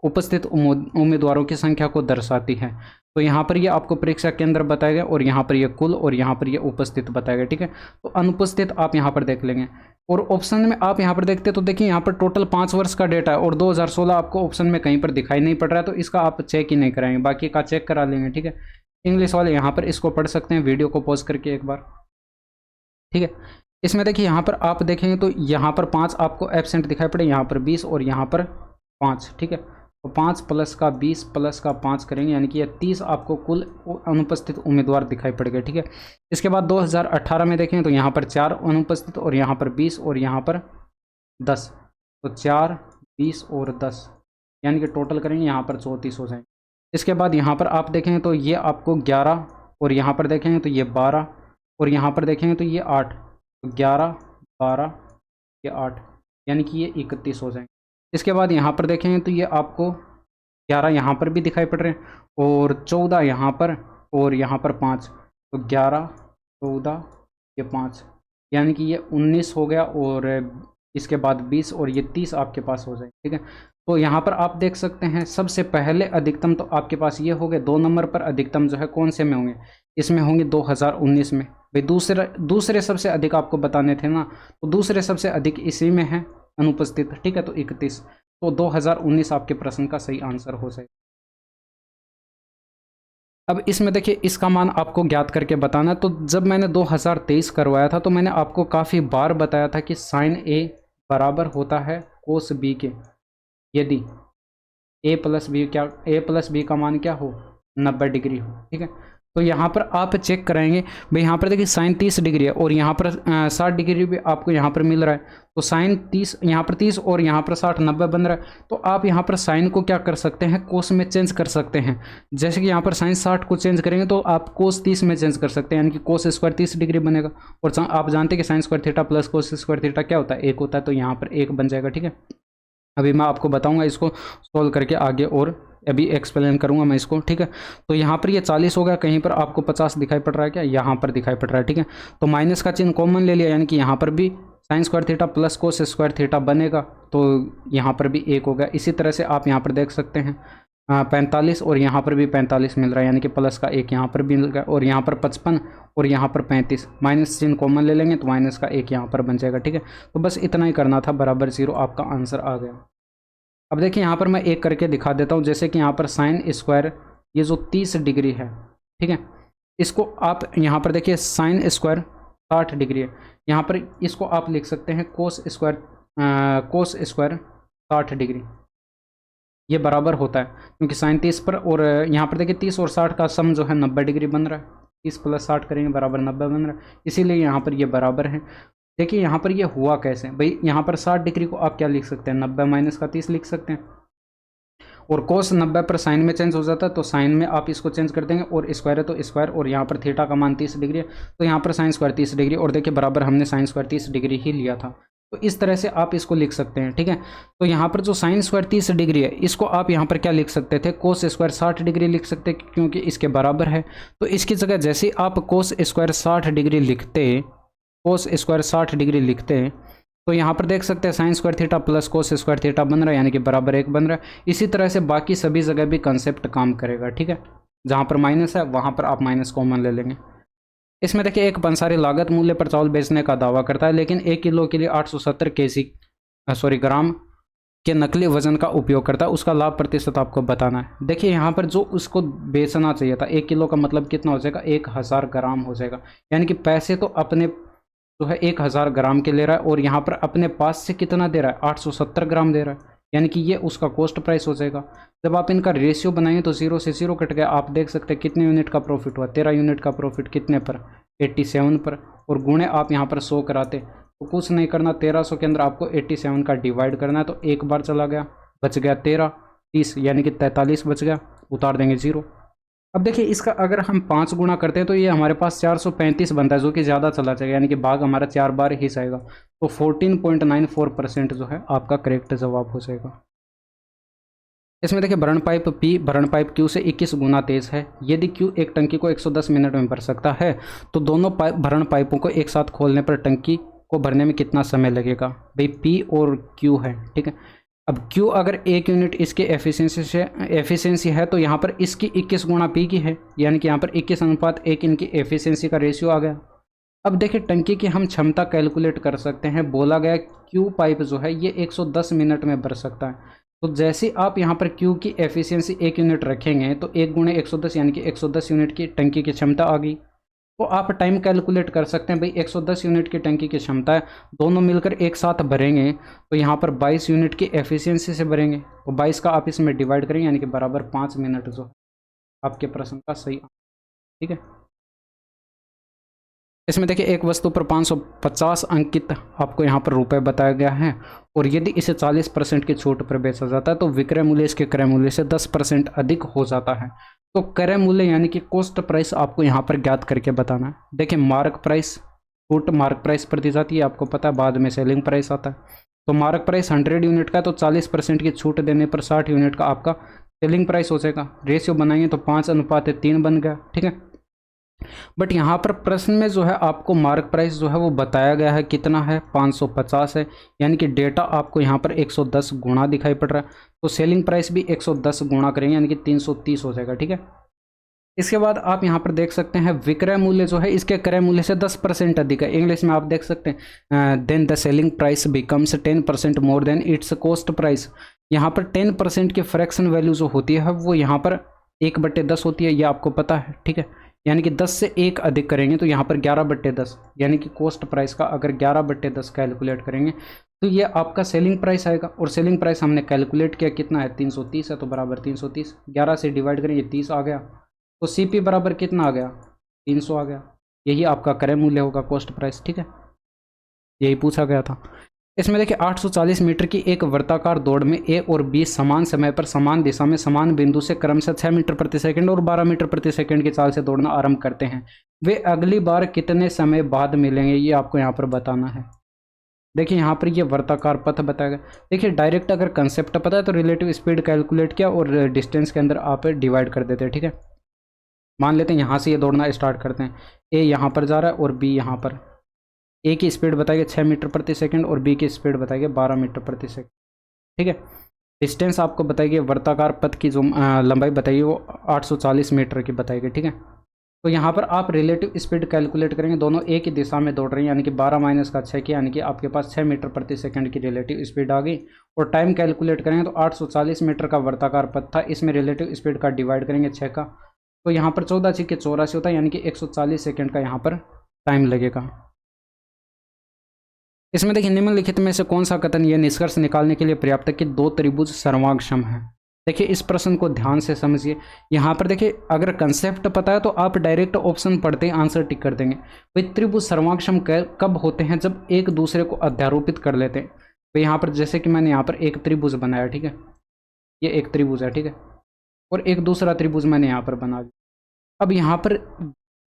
उपस्थित उम्मीदवारों की संख्या को दर्शाती है। तो यहाँ पर ये आपको परीक्षा केंद्र बताया गया और यहाँ पर ये कुल और यहाँ पर ये उपस्थित बताया गया। ठीक है, तो अनुपस्थित आप यहाँ पर देख लेंगे और ऑप्शन में आप यहाँ पर देखते तो देखिए यहाँ पर टोटल 5 वर्ष का डेटा है और 2016 आपको ऑप्शन में कहीं पर दिखाई नहीं पड़ रहा है, तो इसका आप चेक ही नहीं कराएंगे, बाकी का चेक करा लेंगे। ठीक है, इंग्लिश वाले यहाँ पर इसको पढ़ सकते हैं वीडियो को पॉज करके एक बार। ठीक है, इसमें देखिए यहाँ पर आप देखेंगे तो यहाँ पर 5 आपको एब्सेंट दिखाई पड़े, यहाँ पर 20 और यहाँ पर 5। ठीक है, तो 5 प्लस का 20 प्लस का 5 करेंगे यानी कि ये 30 आपको कुल अनुपस्थित उम्मीदवार दिखाई पड़ गए। ठीक है, इसके बाद 2018 में देखें तो यहाँ पर 4 अनुपस्थित और यहाँ पर 20 और यहाँ पर 10, तो 4 20 और 10 यानी कि टोटल करेंगे यहाँ पर 34 हो जाएंगे। इसके बाद यहाँ पर आप देखेंगे तो ये आपको 11 और यहाँ पर देखेंगे तो ये 12 और यहाँ पर देखेंगे तो ये 8, तो 11 12 ये 8 यानी कि ये 31 हो जाएंगे। इसके बाद यहाँ पर देखेंगे तो ये आपको 11 यहाँ पर भी दिखाई पड़ रहे हैं और 14 यहाँ पर और यहाँ पर 5, तो 11 14 ये 5 यानी कि ये 19 हो गया और इसके बाद 20 और ये 30 आपके पास हो जाए। ठीक है, तो यहाँ पर आप देख सकते हैं सबसे पहले अधिकतम तो आपके पास ये हो गए, 2 नंबर पर अधिकतम जो है कौन से में होंगे, इसमें होंगे 2019 में। भाई दूसरे सबसे अधिक आपको बताने थे ना, तो दूसरे सबसे अधिक इसी में है अनुपस्थित, ठीक है, तो 31, तो 2019 आपके प्रश्न का सही आंसर हो जाएगा। अब इसमें देखिए इसका मान आपको ज्ञात करके बताना। तो जब मैंने 2023 करवाया था तो मैंने आपको काफ़ी बार बताया था कि साइन ए बराबर होता है कोस बी के, यदि ए प्लस बी का मान क्या हो, 90 डिग्री हो, ठीक है। तो यहाँ पर आप चेक कराएंगे, भाई यहाँ पर देखिए साइन 30 डिग्री है और यहाँ पर 60 डिग्री भी आपको यहाँ पर मिल रहा है, तो साइन 30 यहाँ पर 30 और यहाँ पर 60, 90 बन रहा है। तो आप यहाँ पर साइन को क्या कर सकते हैं, कोस में चेंज कर सकते हैं। जैसे कि यहाँ पर साइन 60 को चेंज करेंगे तो आप कोस 30 में चेंज कर सकते हैं, यानी कि कोस स्क्वायर 30 डिग्री बनेगा। और आप जानते हैं कि sine square theta plus cos square theta क्या होता है, 1 होता है, तो यहाँ पर 1 बन जाएगा, ठीक है। अभी मैं आपको बताऊंगा इसको सॉल्व करके आगे, और अभी एक्सप्लेन करूंगा मैं इसको, ठीक है। तो यहाँ पर ये 40 हो गया, कहीं पर आपको 50 दिखाई पड़ रहा है क्या, यहाँ पर दिखाई पड़ रहा है, ठीक है। तो माइनस का चिन्ह कॉमन ले लिया, यानी कि यहाँ पर भी sine square theta plus cos square theta बनेगा, तो यहाँ पर भी 1 हो गया। इसी तरह से आप यहाँ पर देख सकते हैं 45 और यहाँ पर भी 45 मिल रहा है, यानी कि प्लस का 1 यहाँ पर भी मिल गया, और यहाँ पर 55 और यहाँ पर 35, माइनस चिन्ह कॉमन ले लेंगे तो माइनस का 1 यहाँ पर बन जाएगा, ठीक है। तो बस इतना ही करना था, बराबर 0 आपका आंसर आ गया। अब देखिए यहाँ पर मैं एक करके दिखा देता हूँ, जैसे कि यहाँ पर साइन स्क्वायर ये जो 30 डिग्री है, ठीक है, इसको आप यहाँ पर देखिए साइन स्क्वायर 60 डिग्री है, यहाँ पर इसको आप लिख सकते हैं कोस स्क्वायर 60 डिग्री, ये बराबर होता है, क्योंकि साइन 30 पर, और यहाँ पर देखिए 30 और 60 का सम जो है 90 डिग्री बन रहा है, 30 प्लस 60 करेंगे बराबर 90 बन रहा है, इसीलिए यहाँ पर ये बराबर है। देखिए यहाँ पर ये हुआ कैसे, भाई यहाँ पर 60 डिग्री को आप क्या लिख सकते हैं, 90 माइनस का 30 लिख सकते हैं, और कोस 90 पर साइन में चेंज हो जाता है, तो साइन में आप इसको चेंज कर देंगे, और स्क्वायर है तो स्क्वायर, और यहाँ पर थीटा का मान 30 डिग्री है, तो यहाँ पर साइन स्क्वायर 30 डिग्री, और देखिए बराबर हमने साइन स्क्वायर 30 डिग्री ही लिया था, तो इस तरह से आप इसको लिख सकते हैं, ठीक है। तो यहाँ पर जो साइन स्क्वायर 30 डिग्री है, इसको आप यहाँ पर क्या लिख सकते थे, कोस स्क्वायर 60 डिग्री लिख सकते, क्योंकि इसके बराबर है। तो इसकी जगह जैसे आप कोस स्क्वायर 60 डिग्री लिखते, कोस स्क्वायर 60 डिग्री लिखते हैं, तो यहाँ पर देख सकते हैं sine square theta plus cos square theta बन रहा है, यानी कि बराबर 1 बन रहा है। इसी तरह से बाकी सभी जगह भी कंसेप्ट काम करेगा, ठीक है। जहाँ पर माइनस है वहाँ पर आप माइनस कॉमन ले लेंगे। इसमें देखिए एक पंसारी लागत मूल्य पर चावल बेचने का दावा करता है, लेकिन 1 किलो के लिए 870 ग्राम के नकली वजन का उपयोग करता है, उसका लाभ प्रतिशत आपको बताना है। देखिए यहाँ पर जो उसको बेचना चाहिए था, 1 किलो का मतलब कितना हो जाएगा, 1000 ग्राम हो जाएगा, यानी कि पैसे तो अपने जो है 1000 ग्राम के ले रहा है, और यहाँ पर अपने पास से कितना दे रहा है, 870 ग्राम दे रहा है, यानी कि ये उसका कॉस्ट प्राइस हो जाएगा। जब आप इनका रेशियो बनाएंगे तो 0 से 0 कट गया, आप देख सकते हैं कितने यूनिट का प्रॉफिट हुआ, 13 यूनिट का प्रॉफिट कितने पर, 87 पर, और गुणे आप यहाँ पर 100 कराते, तो कुछ नहीं करना, 1300 के अंदर आपको 87 का डिवाइड करना है, तो एक बार चला गया, बच गया 13, 30 यानी कि 43 बच गया, उतार देंगे 0। अब देखिए इसका अगर हम 5 गुना करते हैं तो ये हमारे पास 435 बनता है, जो कि ज़्यादा चला जाएगा, यानी कि भाग हमारा 4 बार ही जाएगा, तो 14.94% जो है आपका करेक्ट जवाब हो जाएगा। इसमें देखिए भरण पाइप P भरण पाइप Q से 21 गुना तेज है। यदि Q एक टंकी को 110 मिनट में भर सकता है तो दोनों भरण पाइपों को एक साथ खोलने पर टंकी को भरने में कितना समय लगेगा। भाई P और Q है, ठीक है। अब Q अगर 1 यूनिट इसके एफिशिएंसी है तो यहाँ पर इसकी 21 गुना P की है, यानी कि यहाँ पर 21:1 इनकी एफिशिएंसी का रेशियो आ गया। अब देखिए टंकी की हम क्षमता कैलकुलेट कर सकते हैं। बोला गया Q पाइप जो है ये 110 मिनट में भर सकता है, तो जैसे आप यहाँ पर Q की एफिशिएंसी 1 यूनिट रखेंगे तो 1 गुणे 110 यानी कि 110 यूनिट की टंकी की क्षमता आ गई। तो आप टाइम कैलकुलेट कर सकते हैं, भाई 110 यूनिट की टंकी की क्षमता है, दोनों मिलकर एक साथ भरेंगे तो यहाँ पर 22 यूनिट की एफिशिएंसी से भरेंगे, तो 22 का आप इसमें डिवाइड करेंगे, यानी कि बराबर 5 मिनट जो आपके प्रश्न का सही, ठीक है। इसमें देखिए एक वस्तु पर 550 अंकित आपको यहाँ पर रुपए बताया गया है, और यदि इसे 40% की छूट पर बेचा जाता है तो विक्रय मूल्य इसके क्रय मूल्य से 10% अधिक हो जाता है। तो क्रय मूल्य यानी कि कॉस्ट प्राइस आपको यहाँ पर ज्ञात करके बताना है। देखिए मार्क प्राइस, छूट मार्क प्राइस पर दी जाती है, आपको पता है, बाद में सेलिंग प्राइस आता है। तो मार्क प्राइस 100 यूनिट का, तो 40% की छूट देने पर 60 यूनिट का आपका सेलिंग प्राइस हो जाएगा। रेशियो बनाएंगे तो 5:3 बन गया, ठीक है। बट यहाँ पर प्रश्न में जो है आपको मार्क प्राइस जो है वो बताया गया है कितना है, 550 है, यानी कि डेटा आपको यहाँ पर 110 गुणा दिखाई पड़ रहा है। तो सेलिंग प्राइस भी 110 गुणा करेंगे यानी कि 330 हो जाएगा, ठीक है। इसके बाद आप यहाँ पर देख सकते हैं विक्रय मूल्य जो है इसके क्रय मूल्य से 10% अधिक है। इंग्लिश में आप देख सकते हैं then the selling price becomes 10% more than its cost price. यहाँ पर 10% की फ्रैक्शन वैल्यू जो होती है वो यहाँ पर 1/10 होती है, ये आपको पता है, ठीक है। यानी कि 10 से 1 अधिक करेंगे तो यहाँ पर 11/10, यानी कि कॉस्ट प्राइस का अगर 11/10 कैलकुलेट करेंगे तो ये आपका सेलिंग प्राइस आएगा। और सेलिंग प्राइस हमने कैलकुलेट किया कितना है, 330 है, तो बराबर 330, 11 से डिवाइड करेंगे 30 आ गया, तो सीपी बराबर कितना आ गया, 300 आ गया। यही आपका क्रय मूल्य होगा, कॉस्ट प्राइस, ठीक है। यही पूछा गया था। इसमें देखिए 840 मीटर की एक वर्ताकार दौड़ में ए और बी समान समय पर समान दिशा में समान बिंदु से क्रमशः 6 मीटर प्रति सेकंड और 12 मीटर प्रति सेकंड की चाल से दौड़ना आरंभ करते हैं। वे अगली बार कितने समय बाद मिलेंगे, ये आपको यहाँ पर बताना है। देखिए यहाँ पर ये वर्ताकार पथ बताएगा। देखिए डायरेक्ट अगर कंसेप्ट पता है तो रिलेटिव स्पीड कैलकुलेट किया और डिस्टेंस के अंदर आप डिवाइड कर देते हैं, ठीक है। मान लेते हैं यहाँ से ये दौड़ना स्टार्ट करते हैं, ए यहाँ पर जा रहा है और बी यहाँ पर। ए की स्पीड बताइए 6 मीटर प्रति सेकंड और बी की स्पीड बताइए 12 मीटर प्रति सेकंड, ठीक है। डिस्टेंस आपको बताइए, वर्ताकार पथ की जो लंबाई बताइए वो 840 मीटर की बताइए, ठीक है। तो यहाँ पर आप रिलेटिव स्पीड कैलकुलेट करेंगे, दोनों एक ही दिशा में दौड़ रहे हैं, यानी कि 12 माइनस का 6 की, यानी कि आपके पास 6 मीटर प्रति सेकंड की रिलेटिव स्पीड आ गई। और टाइम कैलकुलेट करेंगे तो 840 मीटर का वर्ताकार पथ था, इसमें रिलेटिव स्पीड का डिवाइड करेंगे 6 का, तो यहाँ पर 14 6 के 84 होता है, यानी कि 140 सेकंड का यहाँ पर टाइम लगेगा। इसमें देखिए निम्नलिखित में से कौन सा कथन यह निष्कर्ष निकालने के लिए पर्याप्त है कि दो त्रिभुज सर्वांगसम है। देखिए इस प्रश्न को ध्यान से समझिए। यहाँ पर देखिए अगर कंसेप्ट पता है तो आप डायरेक्ट ऑप्शन पढ़ते ही आंसर टिक कर देंगे। भाई त्रिभुज सर्वांगसम कब होते हैं, जब एक दूसरे को अध्यारोपित कर लेते हैं। तो यहाँ पर जैसे कि मैंने यहाँ पर एक त्रिभुज बनाया, ठीक है, ये एक त्रिभुज है, ठीक है, और एक दूसरा त्रिभुज मैंने यहाँ पर बना दिया। अब यहाँ पर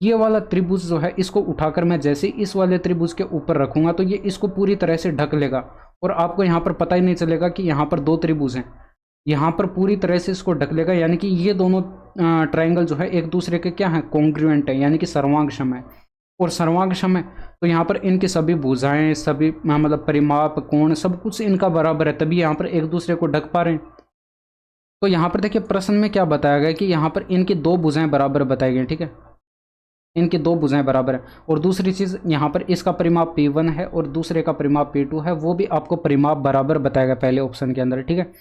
ये वाला त्रिभुज जो है इसको उठाकर मैं जैसे इस वाले त्रिभुज के ऊपर रखूंगा तो ये इसको पूरी तरह से ढक लेगा और आपको यहाँ पर पता ही नहीं चलेगा कि यहाँ पर दो त्रिभुज हैं। यहाँ पर पूरी तरह से इसको ढक लेगा, यानी कि ये दोनों ट्राइंगल जो है एक दूसरे के क्या है, कॉन्ग्रुएंट है, यानी कि सर्वांगसम है। और सर्वांगसम है तो यहाँ पर इनकी सभी भुजाएं, सभी मतलब परिमाप, कोण, सब कुछ इनका बराबर है, तभी यहाँ पर एक दूसरे को ढक पा रहे हैं। तो यहाँ पर देखिए प्रश्न में क्या बताया गया कि यहाँ पर इनकी दो भुजाएं बराबर बताई गई, ठीक है, इनकी दो भुजाएं बराबर है। और दूसरी चीज़ यहाँ पर इसका परिमाप P1 है और दूसरे का परिमाप P2 है, वो भी आपको परिमाप बराबर बताएगा पहले ऑप्शन के अंदर, ठीक है।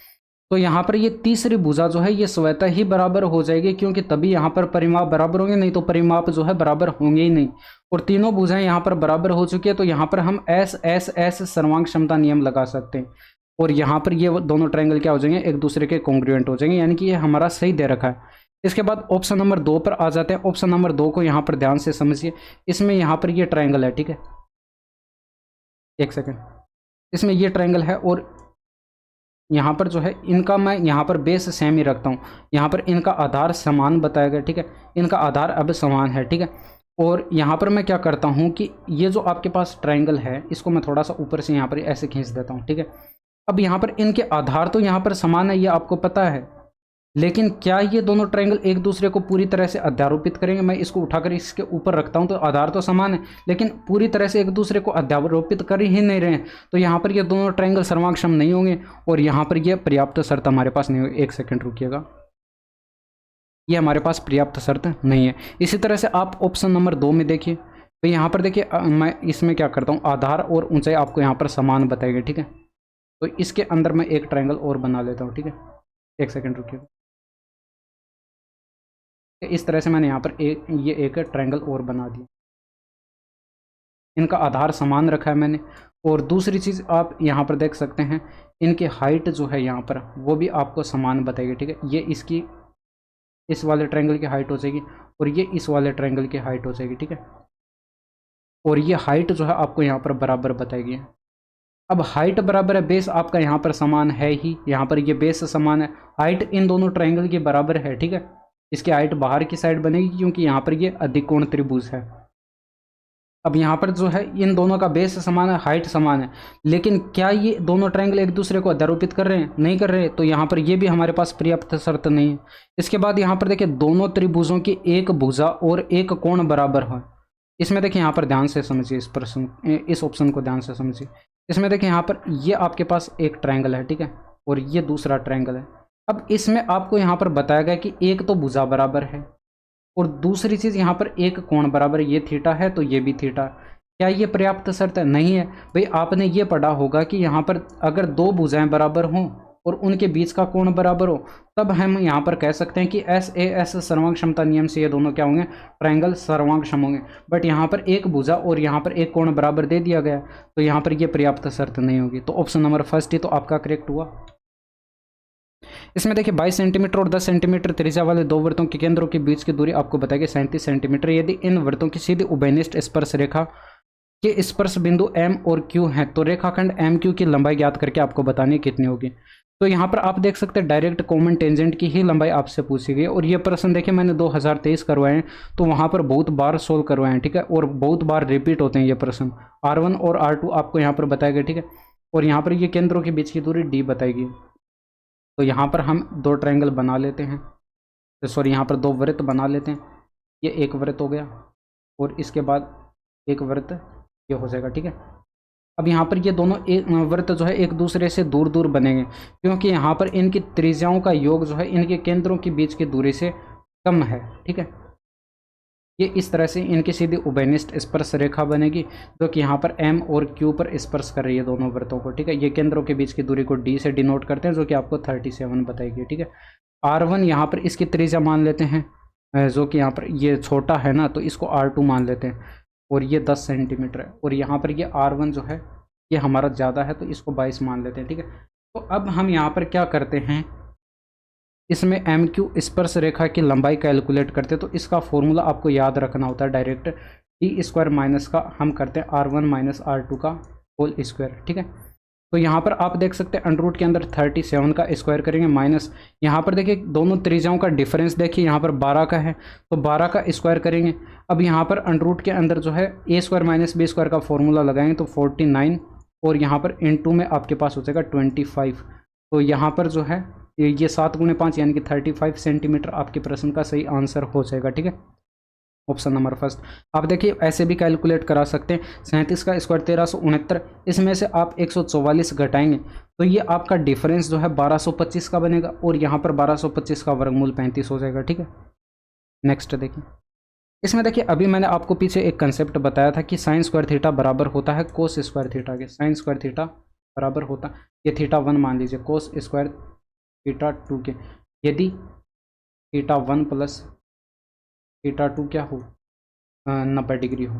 तो यहाँ पर ये तीसरी भुजा जो है ये स्वतः ही बराबर हो जाएगी, क्योंकि तभी यहाँ पर परिमाप बराबर होंगे, नहीं तो परिमाप जो है बराबर होंगे ही नहीं। और तीनों भुजाएं यहाँ पर बराबर हो चुकी है, तो यहाँ पर हम एस सर्वांग क्षमता नियम लगा सकते हैं। और यहाँ पर ये दोनों ट्रायंगल क्या हो जाएंगे, एक दूसरे के कॉन्ग्रुएंट हो जाएंगे, यानी कि ये हमारा सही दे रखा है। इसके बाद ऑप्शन नंबर 2 पर आ जाते हैं। ऑप्शन नंबर 2 को यहाँ पर ध्यान से समझिए। इसमें यहाँ पर ये ट्रायंगल है, ठीक है, एक सेकेंड, इसमें ये ट्रायंगल है और यहाँ पर जो है इनका मैं यहाँ पर बेस सेम ही रखता हूँ। यहाँ पर इनका आधार समान बताया गया, ठीक है, इनका आधार अब समान है, ठीक है। और यहाँ पर मैं क्या करता हूँ कि ये जो आपके पास ट्रायंगल है इसको मैं थोड़ा सा ऊपर से यहाँ पर ऐसे खींच देता हूँ, ठीक है। अब यहाँ पर इनके आधार तो यहाँ पर समान है, ये आपको पता है, लेकिन क्या ये दोनों ट्रायंगल एक दूसरे को पूरी तरह से अध्यारोपित करेंगे। मैं इसको उठाकर इसके ऊपर रखता हूं तो आधार तो समान है, लेकिन पूरी तरह से एक दूसरे को अध्यारोपित कर ही नहीं रहे हैं, तो यहाँ पर ये दोनों ट्रायंगल सर्वांगसम नहीं होंगे और यहाँ पर ये पर्याप्त शर्त हमारे पास नहीं होगी। एक सेकंड रुकिएगा, ये हमारे पास पर्याप्त शर्त नहीं है। इसी तरह से आप ऑप्शन नंबर 2 में देखिए, तो यहाँ पर देखिए मैं इसमें क्या करता हूँ, आधार और ऊंचाई आपको यहाँ पर समान बताएगी, ठीक है। तो इसके अंदर मैं एक ट्रायंगल और बना लेता हूँ, ठीक है, एक सेकेंड रुकिएगा। इस तरह से मैंने यहाँ पर ये एक ट्रायंगल और बना दिया, इनका आधार समान रखा है मैंने। और दूसरी चीज़ आप यहाँ पर देख सकते हैं, इनकी हाइट जो है यहाँ पर वो भी आपको समान बताएगी, ठीक है। ये इसकी इस वाले ट्रायंगल की हाइट हो जाएगी और ये इस वाले ट्रायंगल की हाइट हो जाएगी, ठीक है। और ये हाइट जो है आपको यहाँ पर बराबर बताएगी। अब हाइट बराबर है, बेस आपका यहाँ पर समान है ही, यहाँ पर ये बेस समान है, हाइट इन दोनों ट्रायंगल की बराबर है, ठीक है। इसकी हाइट बाहर की साइड बनेगी क्योंकि यहाँ पर ये अधिकोण त्रिभुज है। अब यहाँ पर जो है इन दोनों का बेस समान है, हाइट समान है, लेकिन क्या ये दोनों ट्रायंगल एक दूसरे को अध्यारोपित कर रहे हैं? नहीं कर रहे। तो यहाँ पर ये भी हमारे पास पर्याप्त शर्त नहीं है। इसके बाद यहाँ पर देखिए दोनों त्रिभुजों की एक भुजा और एक कोण बराबर हो। इसमें देखिए यहाँ पर ध्यान से समझिए, इस प्रश्न इस ऑप्शन को ध्यान से समझिए। इसमें देखिए यहाँ पर ये आपके पास एक ट्रायंगल है, ठीक है, और ये दूसरा ट्रायंगल है। अब इसमें आपको यहाँ पर बताया गया कि एक तो भुजा बराबर है और दूसरी चीज यहाँ पर एक कोण बराबर, ये थीटा है तो ये भी थीटा। क्या ये पर्याप्त शर्त है? नहीं है भाई। आपने ये पढ़ा होगा कि यहाँ पर अगर दो भुजाएं बराबर हों और उनके बीच का कोण बराबर हो, तब हम यहाँ पर कह सकते हैं कि एस ए एस सर्वांग क्षमता नियम से ये दोनों क्या होंगे? ट्रायंगल सर्वांगक्षम होंगे। बट यहाँ पर एक भुजा और यहाँ पर एक कोण बराबर दे दिया गया, तो यहाँ पर ये पर्याप्त शर्त नहीं होगी। तो ऑप्शन नंबर फर्स्ट ही तो आपका करेक्ट हुआ। इसमें देखिए 22 सेंटीमीटर और 10 सेंटीमीटर त्रिज्या वाले दो वृत्तों के केंद्रों के बीच की दूरी आपको बताएगी 37 सेंटीमीटर। यदि इन वृत्तों की सीधी उभयनिष्ठ स्पर्श रेखा के स्पर्श बिंदु M और Q हैं, तो रेखाखंड MQ की लंबाई ज्ञात करके आपको बतानी कितनी होगी। तो यहाँ पर आप देख सकते हैं डायरेक्ट कॉमन टेंजेंट की ही लंबाई आपसे पूछी गई। और ये प्रश्न देखिए मैंने 2023 करवाए हैं, तो वहाँ पर बहुत बार सोल्व करवाए हैं, ठीक है, और बहुत बार रिपीट होते हैं ये प्रश्न। R1 और R2 आपको यहाँ पर बताया गया, ठीक है, और यहाँ पर ये केंद्रों के बीच की दूरी D बताएगी। तो यहाँ पर हम दो ट्रायंगल बना लेते हैं, सॉरी यहाँ पर दो वृत्त बना लेते हैं। ये एक वृत्त हो गया और इसके बाद एक वृत्त ये हो जाएगा, ठीक है। अब यहाँ पर ये दोनों एक वृत्त जो है एक दूसरे से दूर दूर बनेंगे, क्योंकि यहाँ पर इनकी त्रिज्याओं का योग जो है इनके केंद्रों के बीच की दूरी से कम है, ठीक है। ये इस तरह से इनकी सीधी उभयनिष्ठ स्पर्श रेखा बनेगी, जो कि यहाँ पर M और Q पर स्पर्श कर रही है दोनों वृत्तों को, ठीक है। ये केंद्रों के बीच की दूरी को D से डिनोट करते हैं, जो कि आपको 37 बताएगी, ठीक है। R1 यहाँ पर इसकी त्रिज्या मान लेते हैं, जो कि यहाँ पर ये छोटा है ना, तो इसको R2 मान लेते हैं, और ये 10 सेंटीमीटर है। और यहाँ पर ये R1 जो है ये हमारा ज़्यादा है, तो इसको 22 मान लेते हैं, ठीक है। तो अब हम यहाँ पर क्या करते हैं, इसमें MQ स्पर्श रेखा की लंबाई कैलकुलेट करते हैं। तो इसका फॉर्मूला आपको याद रखना होता है, डायरेक्ट डी स्क्वायर माइनस का हम करते हैं R1 माइनस R2 का होल स्क्वायर, ठीक है। तो यहाँ पर आप देख सकते हैं अंडर रूट के अंदर 37 का स्क्वायर करेंगे, माइनस यहाँ पर देखिए दोनों त्रिज्याओं का डिफरेंस देखिए, यहाँ पर 12 का है तो 12 का स्क्वायर करेंगे। अब यहाँ पर अंडर रूट के अंदर जो है ए स्क्वायर माइनस बी स्क्वायर का फॉर्मूला लगाएंगे, तो 49 और यहाँ पर इनटू में आपके पास हो जाएगा 25। तो यहाँ पर जो है ये 7 गुणे 5 यानी कि 35 सेंटीमीटर आपके प्रश्न का सही आंसर हो जाएगा, ठीक है। Option number first. आप देखिए ऐसे भी कैलकुलेट करा सकते हैं, 37 का स्क्वायर 1369, इसमें से आप 144 घटाएंगे तो ये आपका डिफरेंस जो है 1225 का बनेगा, और यहाँ पर 1225 का वर्गमूल 35 हो जाएगा, ठीक है। नेक्स्ट देखिए, इसमें देखिए अभी मैंने आपको पीछे एक कंसेप्ट बताया था कि साइन स्क्वायर थीटा बराबर होता है कोस स्क्वायर थीटा के। साइन स्क्वायर थीटा बराबर होता, ये थीटा 1 मान लीजिए, कोस स्क्वायर थीटा 2 के। यदि थीटा 1 प्लस थीटा 2 क्या हो, 90 डिग्री हो,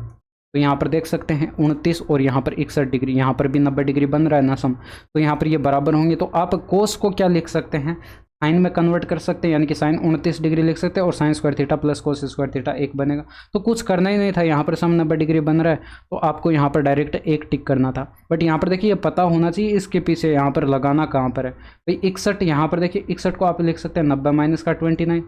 तो यहाँ पर देख सकते हैं 29 और यहाँ पर 61 डिग्री, यहाँ पर भी 90 डिग्री बन रहा है ना सम, तो यहाँ पर ये बराबर होंगे। तो आप कोस को क्या लिख सकते हैं, साइन में कन्वर्ट कर सकते हैं, यानी कि साइन 29 डिग्री लिख सकते हैं, और sine square theta plus cos square theta 1 बनेगा। तो कुछ करना ही नहीं था, यहाँ पर सम 90 डिग्री बन रहा है तो आपको यहाँ पर डायरेक्ट 1 टिक करना था। बट यहाँ पर देखिए ये पता होना चाहिए इसके पीछे यहाँ पर लगाना कहाँ पर है भाई। 61 यहाँ पर देखिए 61 को आप लिख सकते हैं 90 माइनस का 29,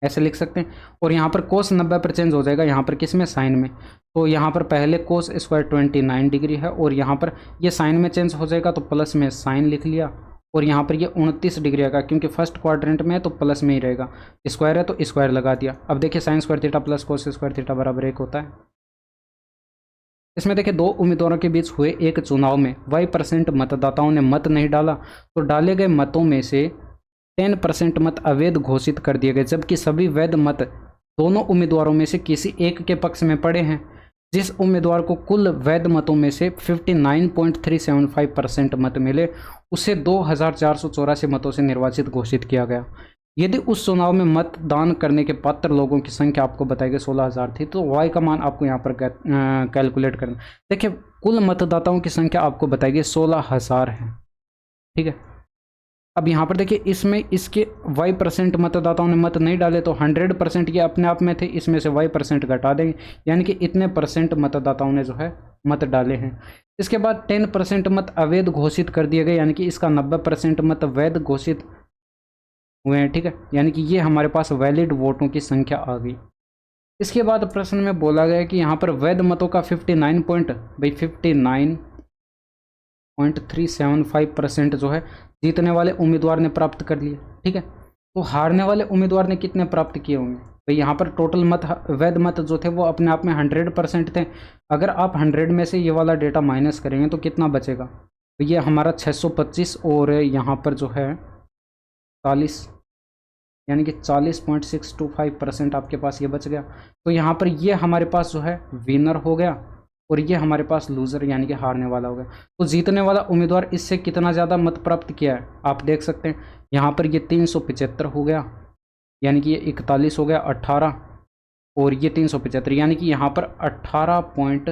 ऐसे लिख सकते हैं। और यहाँ पर कोस 90 पर चेंज हो जाएगा, यहाँ पर किस में, साइन में। तो यहाँ पर पहले कोस स्क्वायर 29 डिग्री है, और यहाँ पर ये साइन में चेंज हो जाएगा तो प्लस में साइन लिख लिया, और यहाँ पर ये 29 डिग्री आएगा, क्योंकि फर्स्ट क्वाड्रेंट में है तो प्लस में ही रहेगा, स्क्वायर है तो स्क्वायर लगा दिया। अब देखिए sine square theta plus cos square theta बराबर 1 होता है। इसमें देखिए दो उम्मीदवारों के बीच हुए एक चुनाव में 22% मतदाताओं ने मत नहीं डाला, तो डाले गए मतों में से 10% मत अवैध घोषित कर दिए गए, जबकि सभी वैध मत दोनों उम्मीदवारों में से किसी एक के पक्ष में पड़े हैं। जिस उम्मीदवार को कुल वैध मतों में से 59.375% मत मिले, उसे 2484 मतों से निर्वाचित घोषित किया गया। यदि उस चुनाव में मतदान करने के पात्र लोगों की संख्या आपको बताई गई 16,000 थी, तो वाई का मान आपको यहाँ पर कैलकुलेट करना। देखिए कुल मतदाताओं की संख्या आपको बताई गई 16,000 है, ठीक है। अब यहाँ पर देखिए इसमें इसके y% मतदाताओं ने मत नहीं डाले, तो 100% ये अपने आप में थे, इसमें से y% घटा देंगे, यानी कि इतने % मतदाताओं ने जो है मत डाले हैं। इसके बाद 10% मत अवैध घोषित कर दिए गए, यानी कि इसका 90% मत वैध घोषित हुए हैं, ठीक है। यानी कि ये हमारे पास वैलिड वोटों की संख्या आ गई। इसके बाद प्रश्न में बोला गया कि यहाँ पर वैध मतों का 59.375% जो है जीतने वाले उम्मीदवार ने प्राप्त कर लिए। ठीक है, तो हारने वाले उम्मीदवार ने कितने प्राप्त किए होंगे? तो यहाँ पर टोटल मत, वैध मत जो थे वो अपने आप में 100% थे। अगर आप 100 में से ये वाला डेटा माइनस करेंगे तो कितना बचेगा? तो ये हमारा 625 और यहाँ पर जो है 40, यानी कि 40.625% आपके पास ये बच गया। तो यहाँ पर ये हमारे पास जो है विनर हो गया और ये हमारे पास लूज़र यानी कि हारने वाला हो गया। तो जीतने वाला उम्मीदवार इससे कितना ज़्यादा मत प्राप्त किया है आप देख सकते हैं। यहाँ पर ये 375 हो गया, यानी कि ये 41 हो गया, 18 और ये 375, यानी कि यहाँ पर 18 पॉइंट,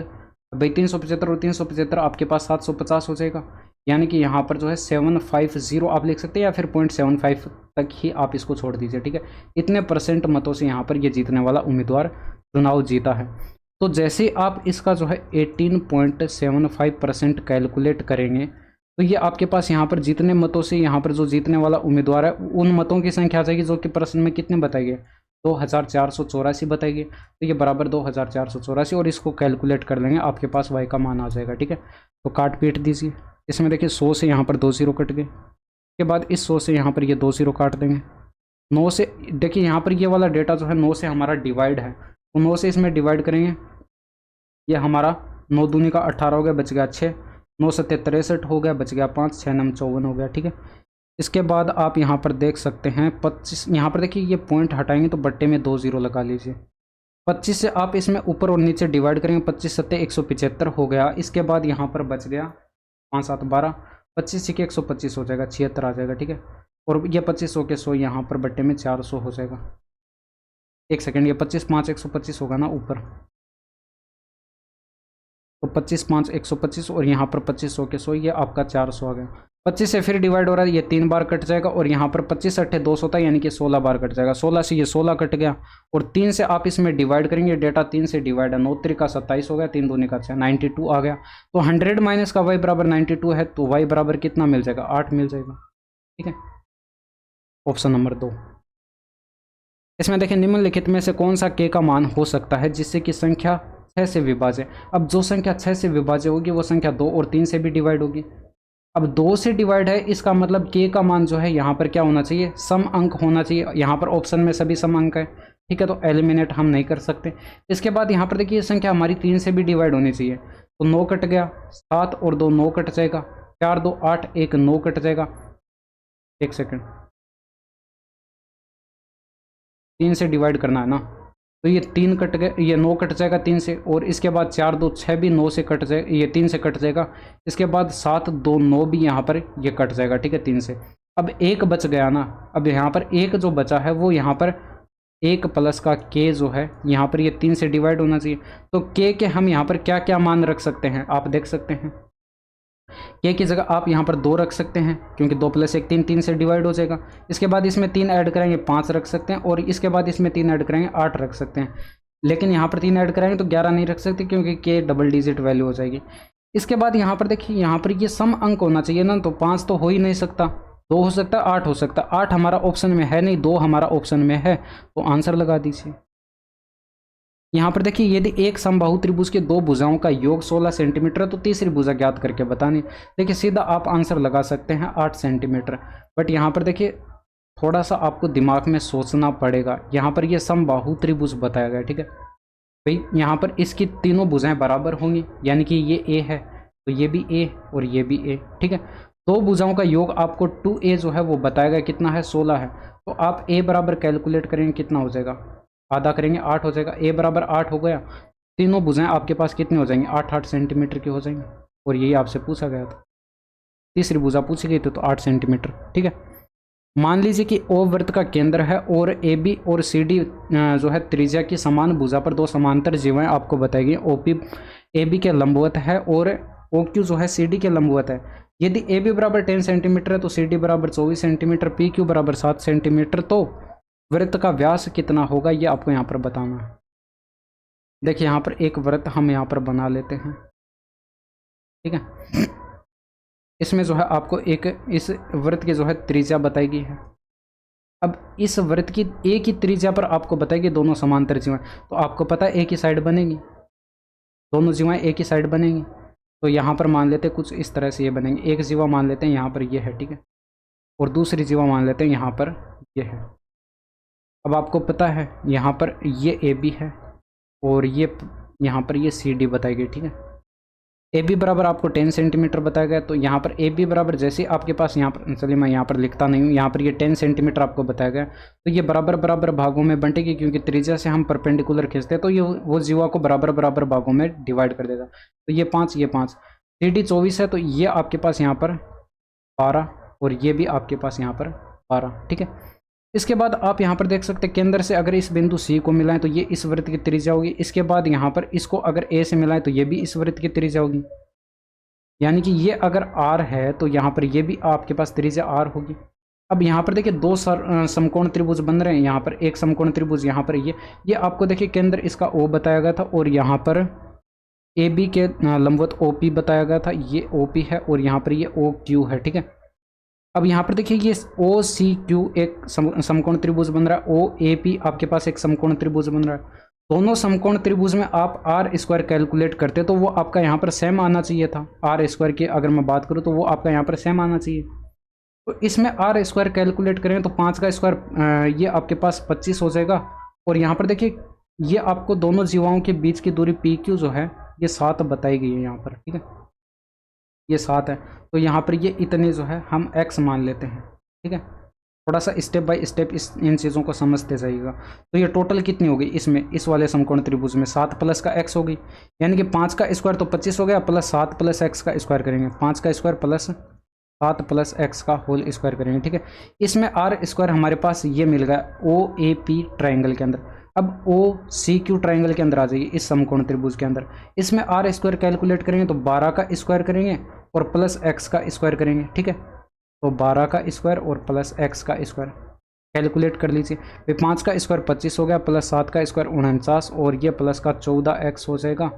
भाई 375 और 375 आपके पास 750 हो जाएगा। यानी कि यहाँ पर जो है 750 आप लिख सकते हैं, या फिर 0.75 तक ही आप इसको छोड़ दीजिए। ठीक है, इतने परसेंट मतों से यहाँ पर ये जीतने वाला उम्मीदवार चुनाव जीता है। तो जैसे आप इसका जो है 18.75% कैलकुलेट करेंगे तो ये आपके पास यहाँ पर जितने मतों से यहाँ पर जो जीतने वाला उम्मीदवार है उन मतों की संख्या आ जाएगी जो कि प्रश्न में कितने बताई गए, 2484 बताई गई। तो ये बराबर 2484 और इसको कैलकुलेट कर लेंगे, आपके पास y का मान आ जाएगा। ठीक है, तो काट पीट दीजिए। इसमें देखिए 100 से यहाँ पर 2 0 कट गए, उसके बाद इस 100 से यहाँ पर ये 2 0 काट देंगे। 9 से देखिए यहाँ पर ये वाला डेटा जो है 9 से हमारा डिवाइड है, तो 9 से इसमें डिवाइड करेंगे, ये हमारा 9 दूनी का 18 हो गया, बच गया 6, 9 सत्ते 63 हो गया, बच गया 5, 6 नम 54 हो गया। ठीक है, इसके बाद आप यहाँ पर देख सकते हैं 25, यहाँ पर देखिए ये पॉइंट हटाएंगे तो बट्टे में 2 0 लगा लीजिए। 25 से आप इसमें ऊपर और नीचे डिवाइड करेंगे, 25 सत्ते 175 हो गया। इसके बाद यहाँ पर बच गया 5 7 12, 25 के 125 हो जाएगा, 76 आ जाएगा। ठीक है, और ये 25 के 100 यहाँ पर बट्टे में 400 हो जाएगा। एक सेकेंड, ये 25 5 125 होगा ना ऊपर, तो 25 5 125 और यहाँ पर 25 के 100, ये आपका 400 आ गया। 25 से फिर डिवाइड हो रहा है, ये 3 बार कट जाएगा और यहाँ पर 25 अट्ठे 200 था, यानी कि 16 बार कट जाएगा। 16 से ये 16 कट गया और 3 से आप इसमें डिवाइड करेंगे, डेटा 3 से डिवाइड है, 9 3 27 हो गया, 3 दूनी का 6 92 आ गया। तो 100 माइनस का y बराबर 92 है, तो y बराबर कितना मिल जाएगा? 8 मिल जाएगा। ठीक है, ऑप्शन नंबर 2। इसमें देखिए निम्नलिखित में से कौन सा k का मान हो सकता है जिससे कि संख्या 6 से विभाज्य। अब जो संख्या 6 से विभाज्य होगी वो संख्या 2 और 3 से भी डिवाइड होगी। अब 2 से डिवाइड है, इसका मतलब k का मान जो है यहाँ पर क्या होना चाहिए? सम अंक होना चाहिए। यहाँ पर ऑप्शन में सभी सम अंक है। ठीक है, तो एलिमिनेट हम नहीं कर सकते। इसके बाद यहाँ पर देखिए संख्या हमारी 3 से भी डिवाइड होनी चाहिए, तो 9 कट गया, 7 और 2 9 कट जाएगा, 4 2 8 1 9 कट जाएगा। एक सेकेंड, 3 से डिवाइड करना है ना, तो ये 3 कट गए, ये 9 कट जाएगा 3 से, और इसके बाद 4 2 6 भी 9 से कट जाएगा, ये 3 से कट जाएगा। इसके बाद 7 2 9 भी यहाँ पर ये कट जाएगा। ठीक है, 3 से। अब एक बच गया ना, अब यहाँ पर एक जो बचा है वो यहाँ पर 1 प्लस का k जो है यहाँ पर ये 3 से डिवाइड होना चाहिए। तो k के हम यहाँ पर क्या क्या मान रख सकते हैं आप देख सकते हैं। k की जगह आप यहाँ पर 2 रख सकते हैं, क्योंकि 2 + 1 3, 3 से डिवाइड हो जाएगा। इसके बाद इसमें 3 ऐड करेंगे 5 रख सकते हैं, और इसके बाद इसमें 3 ऐड करेंगे 8 रख सकते हैं। लेकिन यहाँ पर 3 ऐड करेंगे तो 11 नहीं रख सकते, क्योंकि k डबल डिजिट वैल्यू हो जाएगी। इसके बाद यहाँ पर देखिए, यहाँ पर ये सम अंक होना चाहिए ना, तो 5 तो हो ही नहीं सकता, 2 हो सकता है, 8 हो सकता है। 8 हमारा ऑप्शन में है नहीं, 2 हमारा ऑप्शन में है, तो आंसर लगा दीजिए। यहाँ पर देखिए, यदि एक समबाहु त्रिभुज के 2 भुजाओं का योग 16 सेंटीमीटर है तो तीसरी भुजा ज्ञात करके बतानी। देखिए सीधा आप आंसर लगा सकते हैं 8 सेंटीमीटर। बट यहाँ पर देखिए थोड़ा सा आपको दिमाग में सोचना पड़ेगा। यहाँ पर ये समबाहु त्रिभुज बताया गया। ठीक है भाई, यहाँ पर इसकी तीनों भुजाएं बराबर होंगी, यानी कि ये ए है तो ये भी ए और ये भी ए। ठीक है, 2 भुजाओं का योग आपको 2a जो है वो बताया गया कितना है, 16 है। तो आप a बराबर कैलकुलेट करेंगे कितना हो जाएगा, आधा करेंगे 8 हो जाएगा। a बराबर 8 हो गया, तीनों भुजाएं आपके पास कितनी हो जाएंगी, 8 सेंटीमीटर की हो जाएंगी। और यही आपसे पूछा गया था, तीसरी भुजा पूछी गई थी तो 8 सेंटीमीटर। ठीक है, मान लीजिए कि O वृत्त का केंद्र है और AB और CD जो है त्रिज्या की समान भुजा पर 2 समांतर जीवाएं आपको बताएगी। OP AB के लंबवत है और OQ जो है CD के लंबवत है। यदि AB बराबर 10 सेंटीमीटर है तो CD बराबर 24 सेंटीमीटर, PQ बराबर 7 सेंटीमीटर, तो वृत्त का व्यास कितना होगा ये आपको यहाँ पर बताना है। देखिए यहाँ पर एक वृत्त हम यहाँ पर बना लेते हैं। ठीक है, इसमें जो है आपको एक इस वृत्त की जो है त्रिज्या बताई गई है। अब इस वृत्त की एक ही त्रिज्या पर आपको बताएगी दोनों समांतर जीवाएं, तो आपको पता है एक ही साइड बनेगी, दोनों जीवाएं एक ही साइड बनेंगी। तो यहाँ पर मान लेते हैं कुछ इस तरह से ये बनेंगे, एक जीवा मान लेते हैं यहाँ पर ये है, ठीक है, और दूसरी जीवा मान लेते हैं यहाँ पर ये है। अब आपको पता है यहाँ पर ये ए बी है और ये यहाँ पर ये सी डी बताई गई, ठीक है। ए बी बराबर आपको 10 सेंटीमीटर बताया गया, तो यहाँ पर ए बी बराबर जैसे आपके पास यहाँ पर, चलिए मैं यहाँ पर लिखता नहीं हूँ, यहाँ पर ये 10 सेंटीमीटर आपको बताया गया, तो ये बराबर बराबर भागों में बंटेगी, क्योंकि त्रिज्या से हम परपेंडिकुलर खींचते हैं, तो ये वो जीवा को बराबर बराबर भागों में डिवाइड कर देगा। तो ये 5, ये 5, सी डी 24 है, तो ये आपके पास यहाँ पर 12 और ये भी आपके पास यहाँ पर 12, ठीक है। इसके बाद आप यहाँ पर देख सकते हैं केंद्र से अगर इस बिंदु सी को मिलाएं तो ये इस वृत्त की त्रिज्या होगी। इसके बाद यहाँ पर इसको अगर ए से मिलाएं तो ये भी इस वृत्त की त्रिज्या होगी, यानी कि ये अगर आर है तो यहाँ पर ये भी आपके पास त्रिज्या आर होगी। अब यहाँ पर देखिए दो समकोण त्रिभुज बन रहे हैं, यहाँ पर एक समकोण त्रिभुज, यहाँ पर ये आपको देखिए केंद्र इसका ओ बताया गया था और यहाँ पर ए बी के लंबवत ओ पी बताया गया था, ये ओ पी है और यहाँ पर ये ओ क्यू है, ठीक है। अब यहाँ पर देखिए ये ओ सी क्यू एक समकोण त्रिभुज बन रहा है, ओ ए पी आपके पास एक समकोण त्रिभुज बन रहा है। दोनों समकोण त्रिभुज में आप आर स्क्वायर कैलकुलेट करते तो वो आपका यहाँ पर सेम आना चाहिए था। आर स्क्वायर की अगर मैं बात करूँ तो वो आपका यहाँ पर सेम आना चाहिए। तो इसमें आर स्क्वायर कैलकुलेट करें तो 5 का स्क्वायर ये आपके पास 25 हो जाएगा। और यहाँ पर देखिए ये आपको दोनों जीवाओं के बीच की दूरी पी क्यू जो है ये 7 बताई गई है यहाँ पर, ठीक है, ये 7 है। तो यहाँ पर ये इतने जो है हम x मान लेते हैं, ठीक है। थोड़ा सा स्टेप बाय स्टेप इन चीज़ों को समझते जाइएगा। तो ये टोटल कितनी होगी इसमें, इस वाले समकोण त्रिभुज में 7 प्लस का x होगी, यानी कि 5 का स्क्वायर तो 25 हो गया, प्लस 7 प्लस x का स्क्वायर करेंगे, 5 का स्क्वायर प्लस 7 प्लस x का होल स्क्वायर करेंगे, ठीक है। इसमें आर स्क्वायर हमारे पास ये मिल गया ओ ए पी ट्राइंगल के अंदर। अब ओ सी क्यू ट्राइंगल के अंदर आ जाइए, इस समकोण त्रिभुज के अंदर। इसमें आर स्क्वायर कैलकुलेट करेंगे तो 12 का स्क्वायर करेंगे और प्लस x का स्क्वायर करेंगे, ठीक है। तो 12 का स्क्वायर और प्लस x का स्क्वायर कैलकुलेट कर लीजिए। फिर 5 का स्क्वायर 25 हो गया, प्लस 7 का स्क्वायर 49 और ये प्लस का 14x हो जाएगा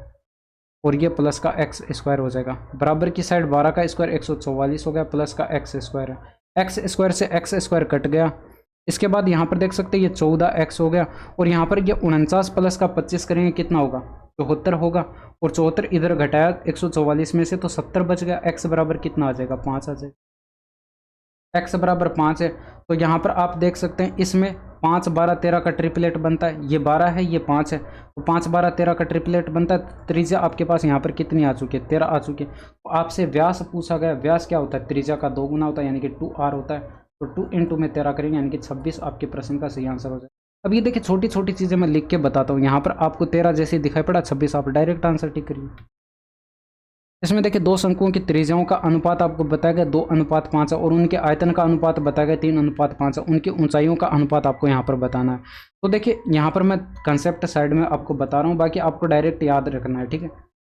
और ये प्लस का x स्क्वायर हो जाएगा। बराबर की साइड 12 का स्क्वायर 144 हो गया, प्लस का x स्क्वायर है। x स्क्वायर से x स्क्वायर कट गया। इसके बाद यहाँ पर देख सकते हैं ये 14x हो गया और यहाँ पर ये 49 प्लस का 25 करेंगे कितना होगा, 74 होगा। और 74 इधर घटाया 144 में से तो 70 बच गया। x बराबर कितना आ जाएगा, 5 आ जाएगा। x बराबर 5 है, तो यहाँ पर आप देख सकते हैं इसमें 5 12 13 का ट्रिपलेट बनता है। ये 12 है, ये 5 है, तो 5 12 13 का ट्रिपलेट बनता है। त्रिज्या आपके पास यहाँ पर कितनी आ चुकी है, 13 आ चुकी है। तो आपसे व्यास पूछा गया, व्यास क्या होता है, त्रिज्या का 2 गुना होता है, यानी कि 2r होता है। तो 2 × में 13 करेंगे, यानी कि 26 आपके प्रश्न का सही आंसर हो जाए। अब ये देखिए छोटी छोटी चीज़ें मैं लिख के बताता हूँ। यहाँ पर आपको 13 जैसे दिखाई पड़ा, 26 आप डायरेक्ट आंसर टिक करिए। इसमें देखिए दो शंकुओं की त्रिज्याओं का अनुपात आपको बताया गया 2:5 है और उनके आयतन का अनुपात बताया गया 3:5 है। उनकी ऊंचाइयों का अनुपात आपको यहाँ पर बताना है। तो देखिए यहाँ पर मैं कंसेप्ट साइड में आपको बता रहा हूँ, बाकी आपको डायरेक्ट याद रखना है, ठीक है।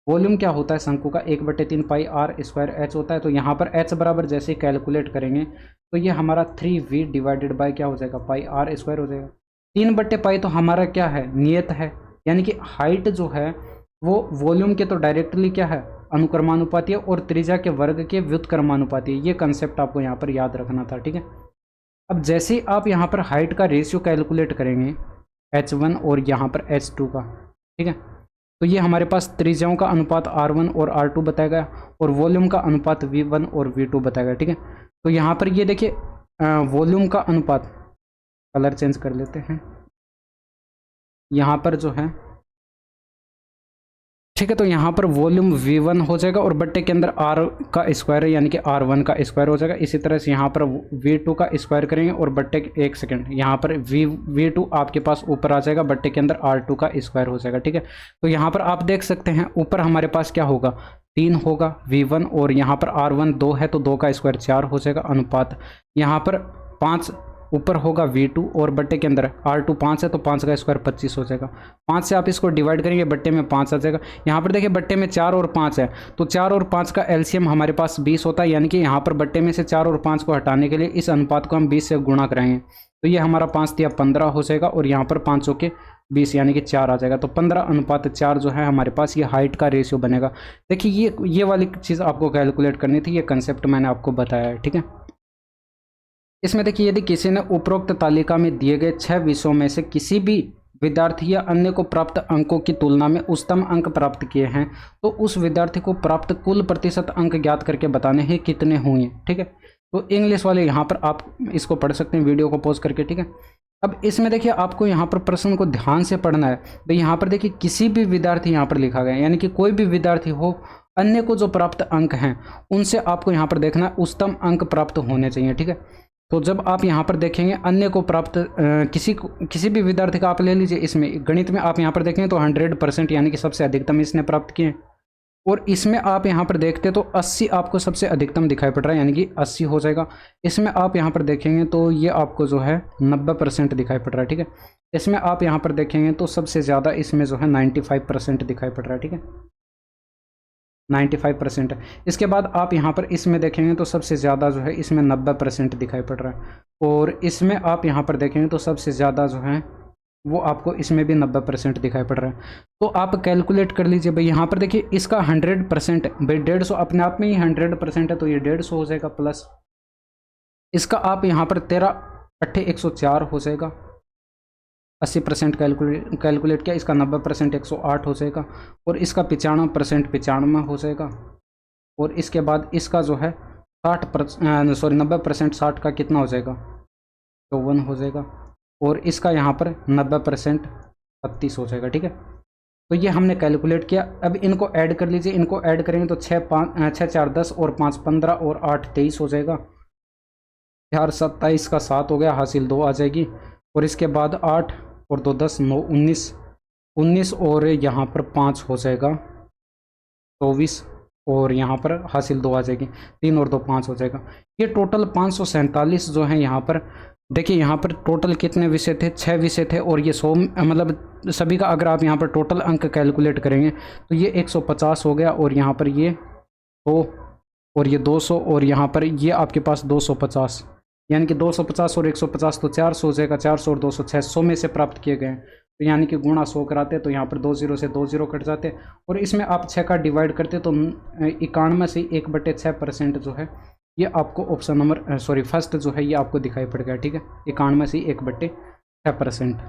वॉल्यूम क्या होता है शंकु का, 1/3 पाई आर स्क्वायर एच होता है। तो यहाँ पर एच बराबर जैसे कैलकुलेट करेंगे तो ये हमारा 3v डिवाइडेड बाई क्या हो जाएगा, पाई आर स्क्वायर हो जाएगा। 3/पाई तो हमारा क्या है, नियत है, यानी कि हाइट जो है वो वॉल्यूम के तो डायरेक्टली क्या है, अनुक्रमानुपाती है और त्रिज्या के वर्ग के व्युत्क्रमानुपाती है। ये कंसेप्ट आपको यहाँ पर याद रखना था, ठीक है। अब जैसे ही आप यहाँ पर हाइट का रेशियो कैलकुलेट करेंगे h1 और यहाँ पर h2 का, ठीक है, तो ये हमारे पास त्रिज्याओं का अनुपात r1 और r2 बताया गया और वॉल्यूम का अनुपात v1 और v2 बताया गया, ठीक है। तो यहाँ पर ये देखिए वॉल्यूम का अनुपात, कलर चेंज कर लेते हैं, यहाँ पर जो है, ठीक है। तो यहाँ पर वॉल्यूम v1 हो जाएगा और बट्टे के अंदर r का स्क्वायर है, यानी कि r1 का स्क्वायर हो जाएगा। इसी तरह से यहाँ पर v2 का स्क्वायर करेंगे और बट्टे, एक सेकंड, यहाँ पर v2 आपके पास ऊपर आ जाएगा, बट्टे के अंदर r2 का स्क्वायर हो जाएगा, ठीक है। तो यहाँ पर आप देख सकते हैं ऊपर हमारे पास क्या होगा, 3 होगा v1 और यहाँ पर r1 2 है तो 2 का स्क्वायर 4 हो जाएगा। अनुपात यहाँ पर 5 ऊपर होगा v2 और बट्टे के अंदर r2 5 है तो 5 का स्क्वायर 25 हो जाएगा। 5 से आप इसको डिवाइड करेंगे, बट्टे में 5 आ जाएगा। यहाँ पर देखिए बट्टे में 4 और 5 है तो 4 और 5 का एलसीएम हमारे पास 20 होता है, यानी कि यहाँ पर बट्टे में से 4 और 5 को हटाने के लिए इस अनुपात को हम 20 से गुणा कराएंगे। तो ये हमारा 5 या 15 हो जाएगा और यहाँ पर 5 के 20 यानी कि 4 आ जाएगा। तो 15:4 जो है हमारे पास ये हाइट का रेशियो बनेगा। देखिए ये वाली चीज़ आपको कैलकुलेट करनी थी, ये कंसेप्ट मैंने आपको बताया है, ठीक है। इसमें देखिए यदि किसी ने उपरोक्त तालिका में दिए गए 6 विषयों में से किसी भी विद्यार्थी या अन्य को प्राप्त अंकों की तुलना में उच्चतम अंक प्राप्त किए हैं तो उस विद्यार्थी को प्राप्त कुल प्रतिशत अंक ज्ञात करके बताने हैं कितने हुए। ठीक है, तो इंग्लिश वाले यहाँ पर आप इसको पढ़ सकते हैं वीडियो को पॉज करके। ठीक है, अब इसमें देखिए आपको यहाँ पर प्रश्न को ध्यान से पढ़ना है। तो यहाँ पर देखिए किसी भी विद्यार्थी यहाँ पर लिखा गया है, यानी कि कोई भी विद्यार्थी हो, अन्य को जो प्राप्त अंक हैं उनसे आपको यहाँ पर देखना है उच्चतम अंक प्राप्त होने चाहिए। ठीक है, तो जब आप यहाँ पर देखेंगे अन्य को प्राप्त किसी भी विद्यार्थी का आप ले लीजिए, इसमें गणित में आप यहाँ पर देखेंगे तो 100% यानी कि सबसे अधिकतम इसने प्राप्त किए, और इसमें आप यहाँ पर देखते तो 80 आपको सबसे अधिकतम दिखाई पड़ रहा है, यानी कि 80 हो जाएगा। इसमें आप यहाँ पर देखेंगे तो ये आपको जो है 90% दिखाई पड़ रहा है। ठीक है, इसमें आप यहाँ पर देखेंगे तो सबसे ज़्यादा इसमें जो है 95% दिखाई पड़ रहा है। ठीक है, 95%। इसके बाद आप यहाँ पर इसमें देखेंगे तो सबसे ज़्यादा जो है इसमें 90% दिखाई पड़ रहा है, और इसमें आप यहाँ पर देखेंगे तो सबसे ज़्यादा जो है वो आपको इसमें भी 90% दिखाई पड़ रहा है। तो आप कैलकुलेट कर लीजिए भाई, यहाँ पर देखिए इसका 100% भाई 150 अपने आप में ही 100% है, तो ये 150 हो जाएगा, प्लस इसका आप यहाँ पर 13 अट्ठे 104 हो जाएगा, 80% कैलकुलेट किया, इसका 90% 108 हो जाएगा, और इसका 95% 95 हो जाएगा, और इसके बाद इसका जो है 90% 60 का कितना हो जाएगा, 54 हो जाएगा, और इसका यहाँ पर 90% 36 हो जाएगा। ठीक है, तो ये हमने कैलकुलेट किया। अब इनको ऐड कर लीजिए, इनको ऐड करेंगे तो 6 4 10 और 5 15 और 8 23 हो जाएगा, 4 27 का 7 हो गया, हासिल 2 आ जाएगी, और इसके बाद 8 और 2 10 9 19 और यहाँ पर 5 हो जाएगा 24, और यहाँ पर हासिल 2 आ जाएगी, 3 और 2 5 हो जाएगा। ये टोटल 547 जो है यहाँ पर देखिए, यहाँ पर टोटल कितने विषय थे, 6 विषय थे, और ये 100 मतलब सभी का अगर आप यहाँ पर टोटल अंक कैलकुलेट करेंगे तो ये 150 हो गया, और यहाँ पर ये 100 और ये 200, और यहाँ पर ये आपके पास 250, यानी कि 250 और 150 तो 400 हो जाएगा, 400 और 200 600 में से प्राप्त किए गए हैं, तो यानी कि गुणा 100 कराते तो यहाँ पर 2 0 से 2 0 कट जाते, और इसमें आप 6 का डिवाइड करते तो 91 से 1/6% जो है ये आपको ऑप्शन नंबर फर्स्ट जो है ये आपको दिखाई पड़ गया। ठीक है, 91 से 1/6%।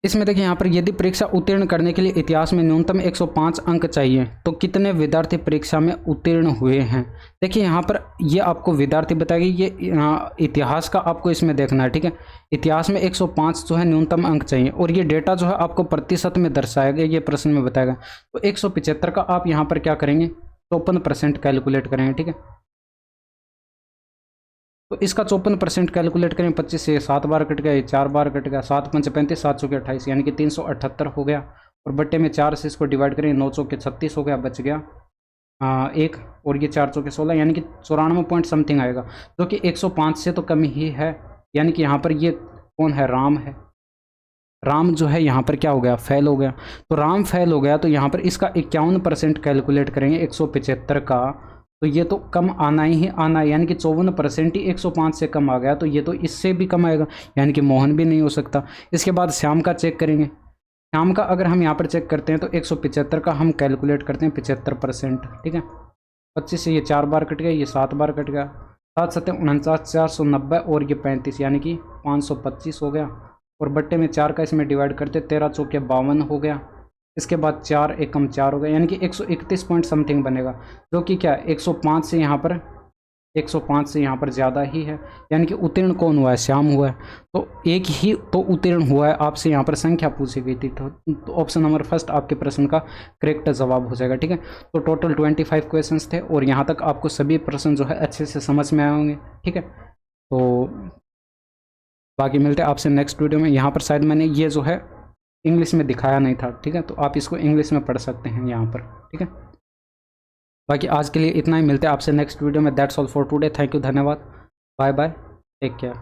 इसमें देखिए यहाँ पर यदि परीक्षा उत्तीर्ण करने के लिए इतिहास में न्यूनतम 105 अंक चाहिए तो कितने विद्यार्थी परीक्षा में उत्तीर्ण हुए हैं। देखिए यहाँ पर ये आपको विद्यार्थी बताएगी, ये इतिहास का आपको इसमें देखना है। ठीक है, इतिहास में 105 जो है न्यूनतम अंक चाहिए, और ये डेटा जो है आपको प्रतिशत में दर्शाएगा, ये प्रश्न में बताएगा। तो 175 का आप यहाँ पर क्या करेंगे, 54% कैलकुलेट करेंगे। ठीक है, तो इसका 54% कैलकुलेट करें, 25 से 7 बार कट गया, 4 बार कट गया, 7 5 35 7 चौके 28, यानी कि 378 हो गया, और बट्टे में 4 से इसको डिवाइड करें, 9 चौके 36 हो गया, बच गया 1, और ये 4 चौके 16, यानी कि 94 पॉइंट समथिंग आएगा, जो कि 105 से तो कम ही है। यानी कि यहाँ पर ये कौन है, राम है, राम जो है यहाँ पर क्या हो गया, फेल हो गया, तो राम फेल हो गया, तो यहाँ पर इसका 51% कैलकुलेट करेंगे 175 का, तो ये तो कम आना ही आना है, यानी कि 54% ही 105 से कम आ गया, तो ये तो इससे भी कम आएगा, यानी कि मोहन भी नहीं हो सकता। इसके बाद श्याम का चेक करेंगे, श्याम का अगर हम यहाँ पर चेक करते हैं तो 175 का हम कैलकुलेट करते हैं 75%। ठीक है, 25 से ये 4 बार कट गया, ये 7 बार कट गया, 7 7 49 490, और ये 35, यानी कि 525 हो गया, और बट्टे में 4 का इसमें डिवाइड करते 13 चौके 52 हो गया, इसके बाद 4 एकम 4 हो गया, यानी कि 131 पॉइंट समथिंग बनेगा, जो कि क्या 105 से यहाँ पर 105 से यहाँ पर ज़्यादा ही है, यानी कि उत्तीर्ण कौन हुआ है, श्याम हुआ है, तो एक ही तो उत्तीर्ण हुआ है। आपसे यहाँ पर संख्या पूछी गई थी, तो ऑप्शन नंबर फर्स्ट आपके प्रश्न का करेक्ट जवाब हो जाएगा। ठीक है, तो टोटल 25 क्वेश्चन थे, और यहाँ तक आपको सभी प्रश्न जो है अच्छे से समझ में आए होंगे। ठीक है, तो बाकी मिलते हैं आपसे नेक्स्ट वीडियो में। यहाँ पर शायद मैंने ये जो है इंग्लिश में दिखाया नहीं था। ठीक है, तो आप इसको इंग्लिश में पढ़ सकते हैं यहाँ पर। ठीक है, बाकी आज के लिए इतना ही, मिलते हैं आपसे नेक्स्ट वीडियो में। That's all for today, thank you, धन्यवाद, बाय बाय, टेक केयर।